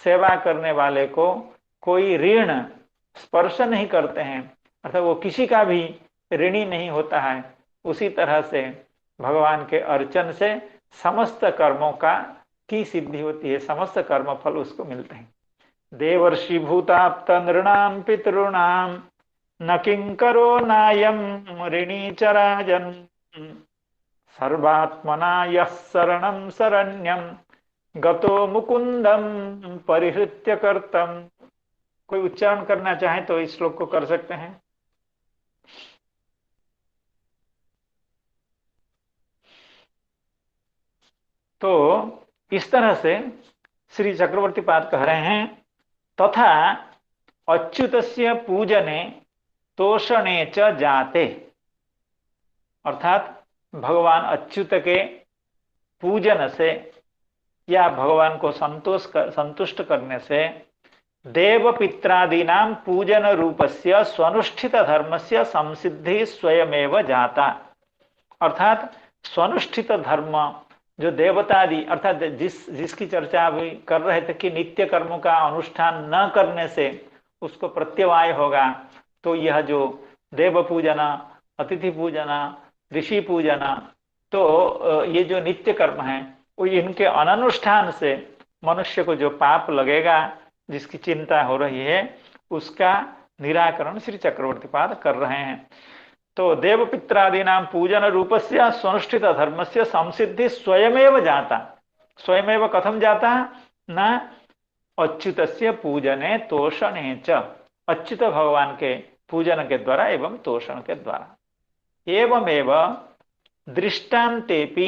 सेवा करने वाले को कोई ऋण स्पर्श नहीं करते हैं, अर्थात वो किसी का भी ऋणी नहीं होता है, उसी तरह से भगवान के अर्चन से समस्त कर्मों का की सिद्धि होती है, समस्त कर्म फल उसको मिलते हैं। देवर्षि भूताप्त नृणाम पितॄणाम न किंकरो नायम ऋणी च राजन् सर्वात्मना यः शरणं शरण्यं गतो मुकुंदम परिहृत्य कर्तम। कोई उच्चारण करना चाहे तो इस श्लोक को कर सकते हैं। तो इस तरह से श्री चक्रवर्ती पाद कह रहे हैं, तथा अच्युतस्य पूजने तोषणे च जाते, अर्थात भगवान अच्युत के पूजन से या भगवान को संतुष्ट करने से देव पित्रादीनां पूजन रूपस्य स्वनुष्ठित धर्मस्य संसिद्धि स्वयमेव जाता, अर्थात स्वनुष्ठित धर्म जो देवतादि, अर्थात जिसकी चर्चा अभी कर रहे थे कि नित्य कर्मों का अनुष्ठान न करने से उसको प्रत्यवाय होगा, तो यह जो देव पूजना, अतिथि पूजना, ऋषि पूजना, तो ये जो नित्य कर्म है वो इनके अननुष्ठान से मनुष्य को जो पाप लगेगा, जिसकी चिंता हो रही है, उसका निराकरण श्री चक्रवर्ती पाद कर रहे हैं। तो देव पित्रादीनां पूजन रूपस्य स्वनुष्ठित धर्मस्य संसिद्धि स्वयमेव जाता, स्वयमेव कथम जाता न अच्युतस्य पूजने तोषणे च, अच्युत भगवान के पूजन के द्वारा एवं तोषण के द्वारा। एवमेव दृष्टांतेपि,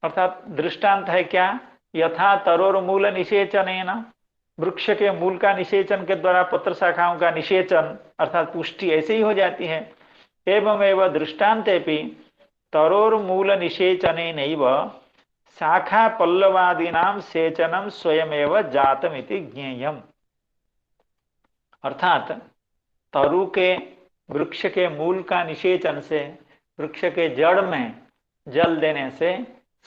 अर्थात दृष्टांत है क्या, यथा तरोर्मूल निषेचनेन, वृक्ष के मूल का निषेचन के द्वारा पत्र शाखाओं का निषेचन अर्थात पुष्टि ऐसे ही हो जाती है। एवमेव दृष्टांतेपि तरोर्मूल निषेचनेनैव शाखा पल्लवादीनां सेचनम स्वयमेव जातमिति ज्ञेयम्, अर्थात तरु के वृक्ष के मूल का निषेचन से, वृक्ष के जड़ में जल देने से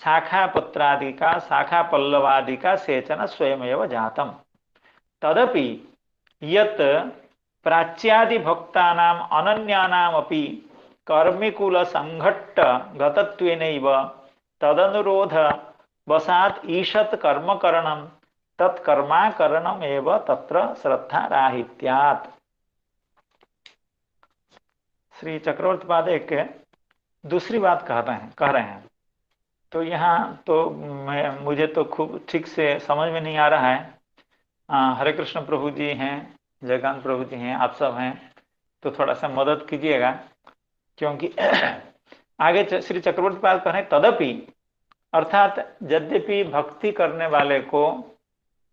शाखा पत्रादि का, शाखा पल्लवादि का सेचन स्वयमेव जातम। तदपि यत् प्राच्यादि भक्तानाम अनन्यानाम अपि कर्मिकुल संघट्ट गतत्वेनैव तदनुरोध वसात ईशत कर्मकरणम तत्कर्माकरणम एव तत्र श्रद्धा राहित्यात्। श्री चक्रवर्ती पाद एक दूसरी बात कह रहे हैं। तो यहाँ तो मुझे तो खूब ठीक से समझ में नहीं आ रहा है। हरे कृष्ण प्रभु जी हैं, जयकांत प्रभु जी हैं, आप सब हैं, तो थोड़ा सा मदद कीजिएगा, क्योंकि आगे श्री चक्रवर्ती पाद कह रहे हैं तदपि, अर्थात यद्यपि भक्ति करने वाले को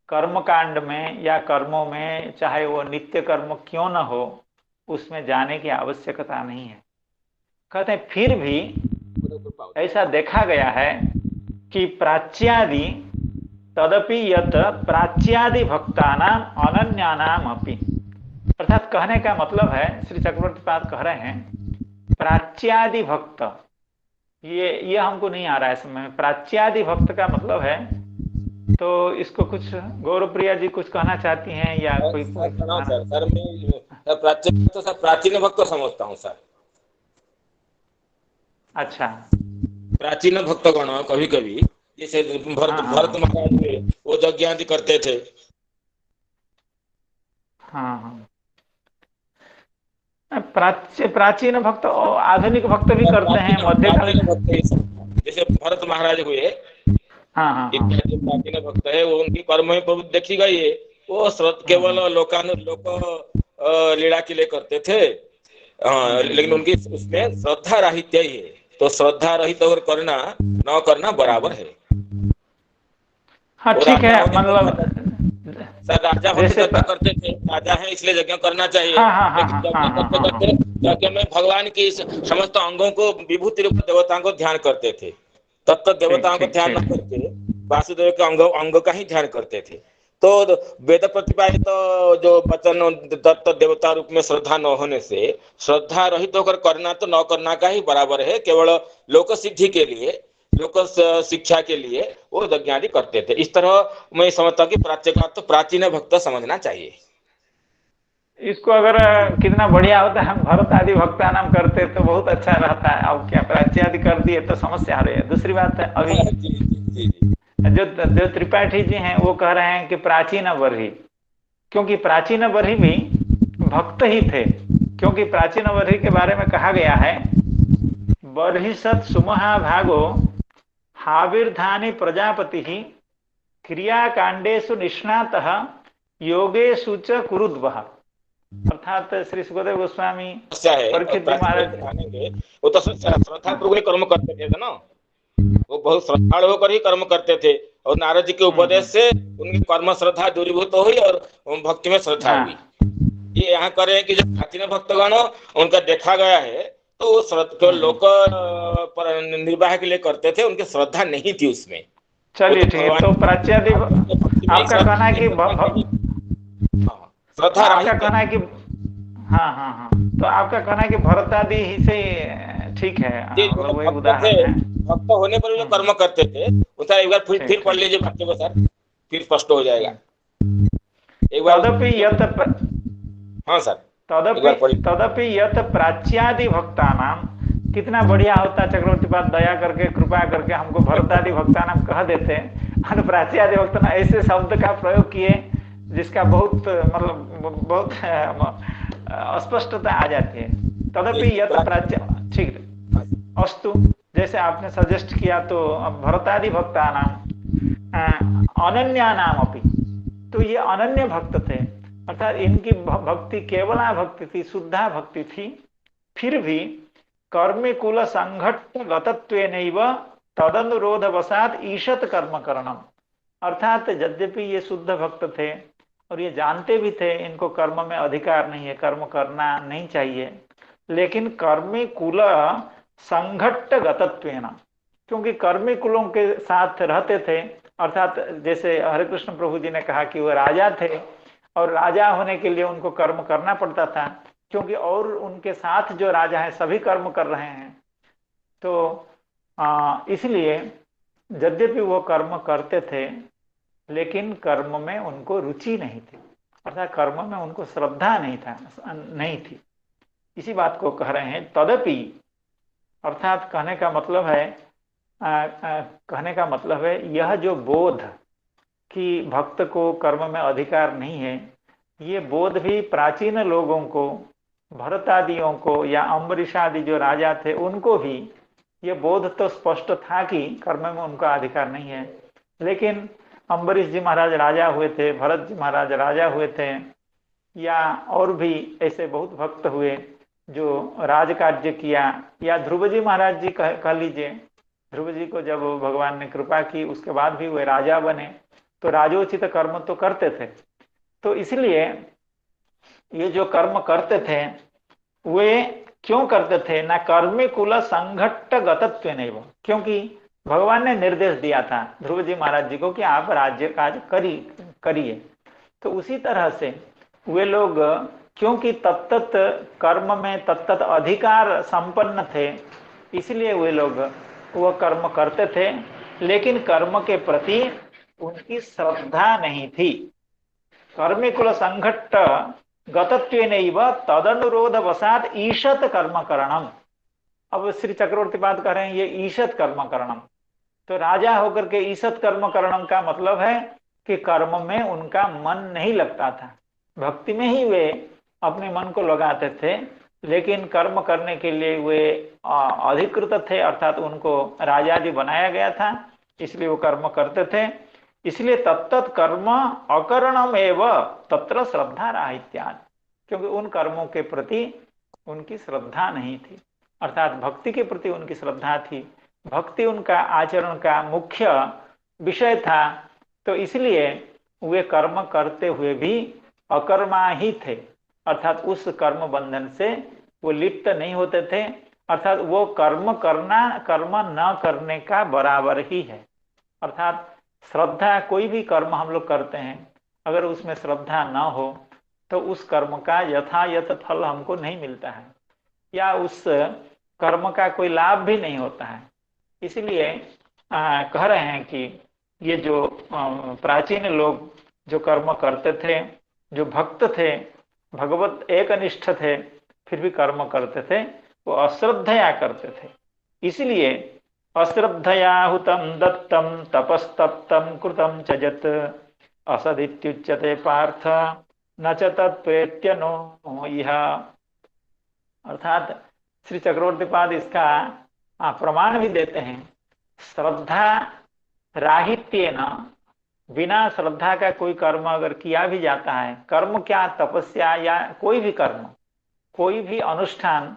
कर्मकांड में या कर्मों में, चाहे वो नित्य कर्म क्यों न हो, उसमें जाने की आवश्यकता नहीं है। कहते हैं फिर भी ऐसा देखा गया है कि प्राच्यादि, तदपि यत प्राच्यादि भक्तानाम अनन्यानाम अपि, अर्थात कहने का मतलब है, श्री चक्रवर्ती पाद कह रहे हैं प्राच्यादि भक्त, ये हमको नहीं आ रहा है समझ में। प्राच्यादि भक्त का मतलब है, तो इसको कुछ गौरवप्रिया जी कुछ कहना चाहती हैं या कोई? सर मैं प्राचीन तो सर प्राचीन भक्त समझता हूँ सर। अच्छा, प्राचीन भक्तगण कभी कभी जैसे भरत महाराज वो यज्ञ आदि करते थे। हाँ, प्राचीन भक्त और आधुनिक भक्त भी करते हैं, मध्यकालीन भक्त जैसे भरत महाराज हुए, प्राचीन भक्त है, वो उनकी कर्म में प्रभु देखी गई है, वो केवल लोक लीला के लिए करते थे, लेकिन उनकी उसमें श्रद्धा राहित्य ही है, तो श्रद्धा रहित अगर करना न करना बराबर है। हाँ ठीक है, मतलब सर राजा होते करते थे, राजा है इसलिए यज्ञ करना चाहिए, यज्ञ में भगवान की समस्त अंगों को विभूति रूप देवताओं को ध्यान करते थे, तत्त देवताओं को ध्यान न करके वासुदेव के अंग का ही ध्यान करते थे। तो वेद प्रतिपादित जो वचन दत्त देवता रूप में श्रद्धा न होने से श्रद्धा रहित होकर करना तो न करना का ही बराबर है, केवल लोक सिद्धि के लिए, लोक शिक्षा के लिए वो यज्ञ आदि करते थे। इस तरह मैं समझता हूँ कि प्राच्य का तो प्राचीन भक्त समझना चाहिए। इसको अगर कितना बढ़िया होता है, भरत आदि भक्ता नाम करते तो बहुत अच्छा रहता है। अब क्या प्राच्य आदि कर दिए तो समस्या आ रही है। दूसरी बात है, अभी जो जो त्रिपाठी जी हैं वो कह रहे हैं कि प्राचीन बरही, क्योंकि प्राचीन बरही भी भक्त ही थे। क्योंकि प्राचीन बरही के बारे में कहा गया है, बर्हिषत् सुमहाभागो हाविर्धानि प्रजापति क्रियाकांडेषु निष्णातः योगेषु च कुरुद्वः। अर्थात श्री सुखदेव गोस्वामी समस्या है। और परीक्षित जी प्राचीन महाराज, जानेंगे, वो तो श्रद्धा हाँ, पूर्वक ही कर्म करते थे ना, वो बहुत श्रद्धालु होकर ही कर्म करते थे। और नारद जी के उपदेश से उनकी कर्म श्रद्धा दूरीभूत हुई और भक्ति में श्रद्धा हुई। हाँ, ये यहाँ कर रहे हैं कि जो प्राचीन भक्तगण उनका देखा गया है, तो वो केवल लोक पर निर्वाह के लिए करते थे, उनकी श्रद्धा नहीं थी उसमें। वो चलिए तो ठीक है। भगवान तो प्राच्यादि भक्ति में आपका कहना है कि हाँ, तो श्रद्धा आपका राहित कहना है कि हाँ हाँ हाँ, तो आपका कहना है कि भरत आदि ही से ठीक है, थे। जो मतलब वही भक्त थे, उदाहरण है। भक्त होने पर जो कर्म करते थे, उसका एक बार ठीक फिर पढ़ ठीक। लीजिए भक्ति को सर, फिर स्पष्ट हो जाएगा। एक बार तदपि यत हाँ सर, एक तदपि बार पढ़िए। तदपि यत प्राच्यादि भक्तानाम, कितना बढ़िया होता चक्रवर्ती पाद दया करके कृपा करके हमको भरतादि भक्तानाम कह देते, और प्राच्यादि भक्तानाम ऐसे शब्द का प्रयोग किए जिसका बहुत मतलब बहुत अस्पष्टता आ जाती है। तदपि यत प्राच्य, ठीक है, अस्तु, जैसे आपने सजेस्ट किया तो भरतादि भक्तानाम अनन्या नाम अपि, तो ये अनन्य भक्त थे, अर्थात इनकी भक्ति केवला भक्ति थी, शुद्धा भक्ति थी। फिर भी कर्मिकुल संघट्ट गतत्वेनैव तदनुरोध वसात ईशत कर्म करणम, अर्थात यद्यपि ये शुद्ध भक्त थे और ये जानते भी थे इनको कर्म में अधिकार नहीं है, कर्म करना नहीं चाहिए, लेकिन कर्मिकुल संघट्ट गतत्वेन, क्योंकि कर्मिकुलों के साथ रहते थे, अर्थात जैसे हरे कृष्ण प्रभु जी ने कहा कि वो राजा थे और राजा होने के लिए उनको कर्म करना पड़ता था, क्योंकि और उनके साथ जो राजा है सभी कर्म कर रहे हैं। तो इसलिए यद्यपि वो कर्म करते थे लेकिन कर्म में उनको रुचि नहीं थी, अर्थात कर्म में उनको श्रद्धा नहीं थी। इसी बात को कह रहे हैं तदपि, अर्थात कहने का मतलब है यह जो बोध कि भक्त को कर्म में अधिकार नहीं है, ये बोध भी प्राचीन लोगों को, भरत आदियों को या अम्बरीश आदि जो राजा थे उनको भी ये बोध तो स्पष्ट था कि कर्म में उनका अधिकार नहीं है। लेकिन अम्बरीश जी महाराज राजा हुए थे, भरत जी महाराज राजा हुए थे, या और भी ऐसे बहुत भक्त हुए जो राज कार्य किया, या ध्रुव जी महाराज जी कह लीजिए, ध्रुव जी को जब भगवान ने कृपा की उसके बाद भी वे राजा बने, तो राजोचित कर्म तो करते थे। तो इसलिए ये जो कर्म करते थे वे क्यों करते थे, ना कर्मी कुल संघट्ट गतत्व नहीं, वो क्योंकि भगवान ने निर्देश दिया था ध्रुव जी महाराज जी को कि आप राज्य काज करिए। तो उसी तरह से वे लोग क्योंकि तत्त कर्म में तत्त अधिकार संपन्न थे, इसलिए वे लोग वह कर्म करते थे, लेकिन कर्म के प्रति उनकी श्रद्धा नहीं थी। कर्मिकुल संघट्ट गतत्वेनैव तदनुरोध वसात ईशत कर्म करणम। अब श्री चक्रवर्ती बात कह रहे हैं ये ईशत कर्म करणम, तो राजा होकर के ईशत कर्म करणम का मतलब है कि कर्म में उनका मन नहीं लगता था, भक्ति में ही वे अपने मन को लगाते थे, लेकिन कर्म करने के लिए वे अधिकृत थे, अर्थात उनको राजा जी बनाया गया था, इसलिए वो कर्म करते थे। इसलिए तत्त कर्म अकरणम एव तत्र श्रद्धा राहित्यात्, क्योंकि उन कर्मों के प्रति उनकी श्रद्धा नहीं थी, अर्थात भक्ति के प्रति उनकी श्रद्धा थी, भक्ति उनका आचरण का मुख्य विषय था। तो इसलिए वे कर्म करते हुए भी अकर्मा ही थे, अर्थात उस कर्म बंधन से वो लिप्त नहीं होते थे, अर्थात वो कर्म न करने का बराबर ही है। अर्थात श्रद्धा, कोई भी कर्म हम लोग करते हैं, अगर उसमें श्रद्धा न हो तो उस कर्म का यथायथ फल हमको नहीं मिलता है, या उस कर्म का कोई लाभ भी नहीं होता है। इसलिए कह रहे हैं कि ये जो प्राचीन लोग जो कर्म करते थे, जो भक्त थे, भगवत एकनिष्ठ थे, फिर भी कर्म करते थे, वो अश्रद्धया करते थे। इसलिए अश्रद्धया हुतं दत्तं तपस्तप्तं कृतं च यत् असदित्युच्यते पार्थ न च तत्प्रेत्य नो इह। अर्थात श्री चक्रवर्ती पाद इसका प्रमाण भी देते हैं। श्रद्धा राहित्येन, बिना श्रद्धा का कोई कर्म अगर किया भी जाता है, कर्म क्या, तपस्या या कोई भी कर्म, कोई भी अनुष्ठान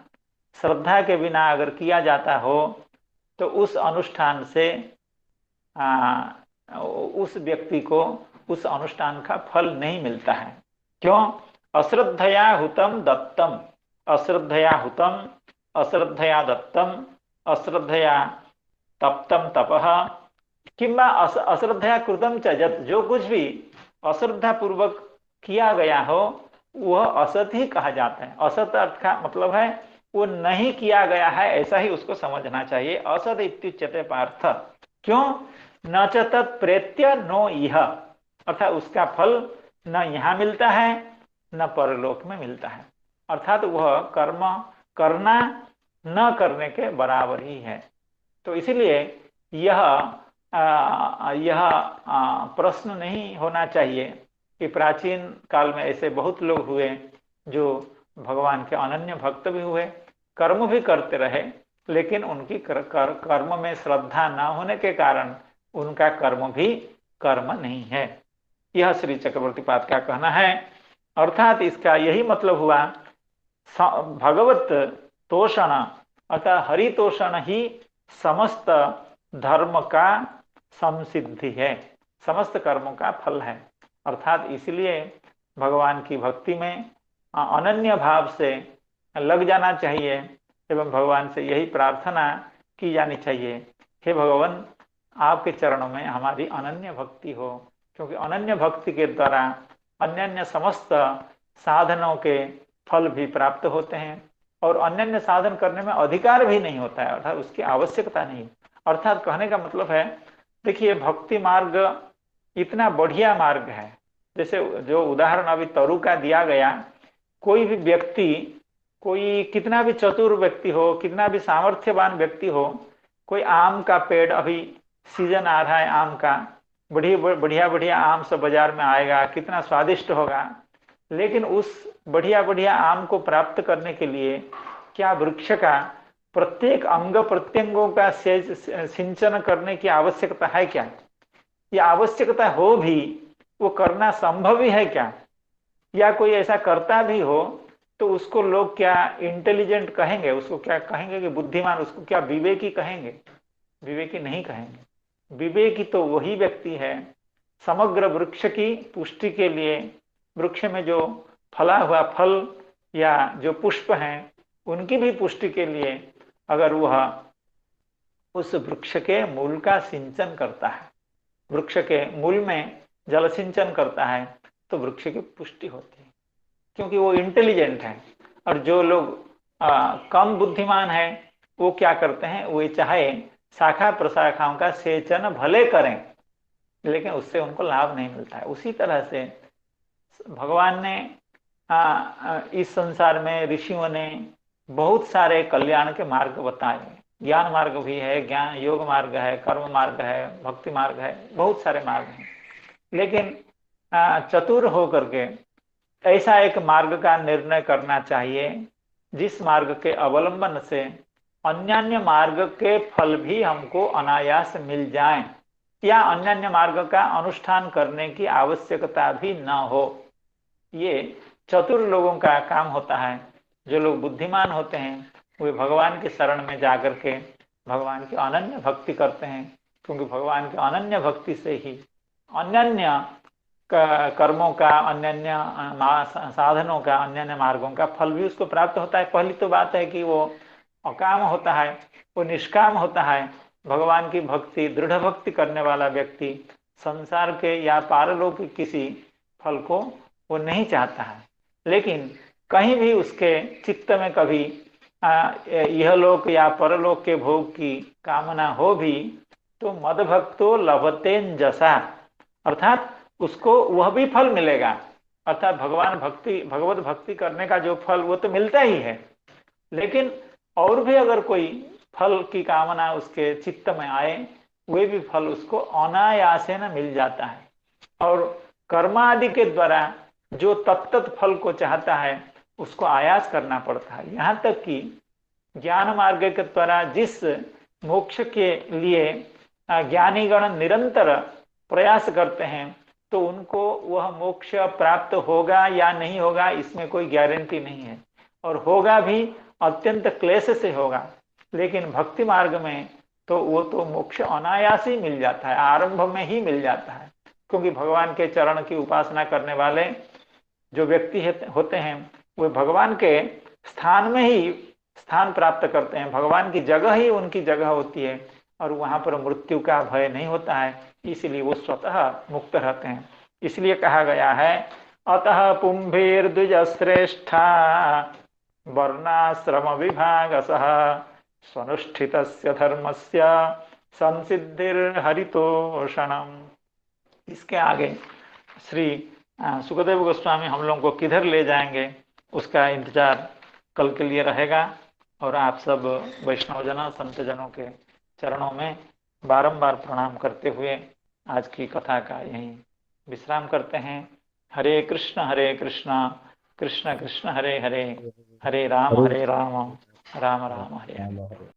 श्रद्धा के बिना अगर किया जाता हो तो उस अनुष्ठान से उस व्यक्ति को उस अनुष्ठान का फल नहीं मिलता है। क्यों? अश्रद्धया हुतम दत्तम, अश्रद्धया हुतम, अश्रद्धया दत्तम, अश्रद्धया तप्तम तपः, किंबा अश्रद्धया कृतम च यत्, जो कुछ भी अश्रद्धा पूर्वक किया गया हो वह असत ही कहा जाता है। असत अर्थ का मतलब है वो नहीं किया गया है, ऐसा ही उसको समझना चाहिए। असत इत्युच्यते पार्थ। क्यों? न च तत्प्रेत्य नो इह, अर्थात उसका फल न यहाँ मिलता है न परलोक में मिलता है। अर्थात वह कर्म करना न करने के बराबर ही है। तो इसलिए यह प्रश्न नहीं होना चाहिए कि प्राचीन काल में ऐसे बहुत लोग हुए जो भगवान के अनन्य भक्त भी हुए, कर्म भी करते रहे, लेकिन उनकी कर्म में श्रद्धा न होने के कारण उनका कर्म भी कर्म नहीं है। यह श्री चक्रवर्ती पाद का कहना है। अर्थात इसका यही मतलब हुआ, भगवत तोषण अर्थात हरि तोषण ही समस्त धर्म का संसिद्धि है, समस्त कर्मों का फल है। अर्थात इसलिए भगवान की भक्ति में अनन्य भाव से लग जाना चाहिए एवं भगवान से यही प्रार्थना की जानी चाहिए, हे भगवान आपके चरणों में हमारी अनन्य भक्ति हो, क्योंकि अनन्य भक्ति के द्वारा अन्य समस्त साधनों के फल भी प्राप्त होते हैं और अन्य साधन करने में अधिकार भी नहीं होता है, अर्थात उसकी आवश्यकता नहीं। अर्थात कहने का मतलब है, देखिए भक्ति मार्ग इतना बढ़िया मार्ग है, जैसे जो उदाहरण अभी तरु का दिया गया, कोई भी व्यक्ति, कोई कितना भी चतुर व्यक्ति हो, कितना भी सामर्थ्यवान व्यक्ति हो, कोई आम का पेड़, अभी सीजन आ रहा है आम का, बढ़िया बढ़िया आम सब बाजार में आएगा, कितना स्वादिष्ट होगा, लेकिन उस बढ़िया बढ़िया आम को प्राप्त करने के लिए क्या वृक्ष का प्रत्येक अंग प्रत्यंगों का सिंचन करने की आवश्यकता है क्या? या आवश्यकता हो भी वो करना संभव ही है क्या? या कोई ऐसा करता भी हो तो उसको लोग क्या इंटेलिजेंट कहेंगे, उसको क्या कहेंगे कि बुद्धिमान, उसको क्या विवेकी कहेंगे? विवेकी नहीं कहेंगे। विवेकी तो वही व्यक्ति है समग्र वृक्ष की पुष्टि के लिए, वृक्ष में जो फला हुआ फल या जो पुष्प हैं उनकी भी पुष्टि के लिए अगर वह उस वृक्ष के मूल का सिंचन करता है, वृक्ष के मूल में जल सिंचन करता है, तो वृक्ष की पुष्टि होती है, क्योंकि वो इंटेलिजेंट है। और जो लोग कम बुद्धिमान है वो क्या करते हैं, वो चाहे शाखा प्रशाखाओं का सेचन भले करें लेकिन उससे उनको लाभ नहीं मिलता है। उसी तरह से भगवान ने इस संसार में ऋषियों ने बहुत सारे कल्याण के मार्ग बताए, ज्ञान मार्ग भी है, ज्ञान योग मार्ग है, कर्म मार्ग है, भक्ति मार्ग है, बहुत सारे मार्ग हैं। लेकिन चतुर होकर के ऐसा एक मार्ग का निर्णय करना चाहिए जिस मार्ग के अवलंबन से अन्य मार्ग के फल भी हमको अनायास मिल जाएं, या अन्य मार्ग का अनुष्ठान करने की आवश्यकता भी न हो। ये चतुर लोगों का काम होता है। जो लोग बुद्धिमान होते हैं वे भगवान के शरण में जाकर के भगवान की अनन्य भक्ति करते हैं, क्योंकि भगवान की अनन्य भक्ति से ही अन्य कर्मों का, अन्य साधनों का, अन्य मार्गों का फल भी उसको प्राप्त होता है। पहली तो बात है कि वो अकाम होता है, वो निष्काम होता है। भगवान की भक्ति, दृढ़ भक्ति करने वाला व्यक्ति संसार के या पारलोक के किसी फल को वो नहीं चाहता है, लेकिन कहीं भी उसके चित्त में कभी यह लोक या परलोक के भोग की कामना हो भी तो मद भक्तो लभतेन जसा, अर्थात उसको वह भी फल मिलेगा। अर्थात भगवत भक्ति करने का जो फल वो तो मिलता ही है, लेकिन और भी अगर कोई फल की कामना उसके चित्त में आए, वे भी फल उसको अनायासेन मिल जाता है। और कर्मादि के द्वारा जो तत्त फल को चाहता है उसको आयास करना पड़ता है। यहाँ तक कि ज्ञान मार्ग के द्वारा जिस मोक्ष के लिए ज्ञानीगण निरंतर प्रयास करते हैं, तो उनको वह मोक्ष प्राप्त होगा या नहीं होगा इसमें कोई गारंटी नहीं है, और होगा भी अत्यंत क्लेश से होगा। लेकिन भक्ति मार्ग में तो वो तो मोक्ष अनायास ही मिल जाता है, आरंभ में ही मिल जाता है। क्योंकि भगवान के चरण की उपासना करने वाले जो व्यक्ति होते हैं वे भगवान के स्थान में ही स्थान प्राप्त करते हैं, भगवान की जगह ही उनकी जगह होती है, और वहां पर मृत्यु का भय नहीं होता है, इसलिए वो स्वतः मुक्त रहते हैं। इसलिए कहा गया है अतः पुंभीर द्विज श्रेष्ठा वर्णाश्रम विभागसः स्वनुष्ठित धर्मस्य संसिद्धिर्हरितोषणम। इसके आगे श्री सुखदेव गोस्वामी हम लोगों को किधर ले जाएंगे उसका इंतजार कल के लिए रहेगा। और आप सब वैष्णवजनों संतजनों के चरणों में बारंबार प्रणाम करते हुए आज की कथा का यहीं विश्राम करते हैं। हरे कृष्ण कृष्ण कृष्ण हरे हरे, हरे राम राम राम राम हरे हरे।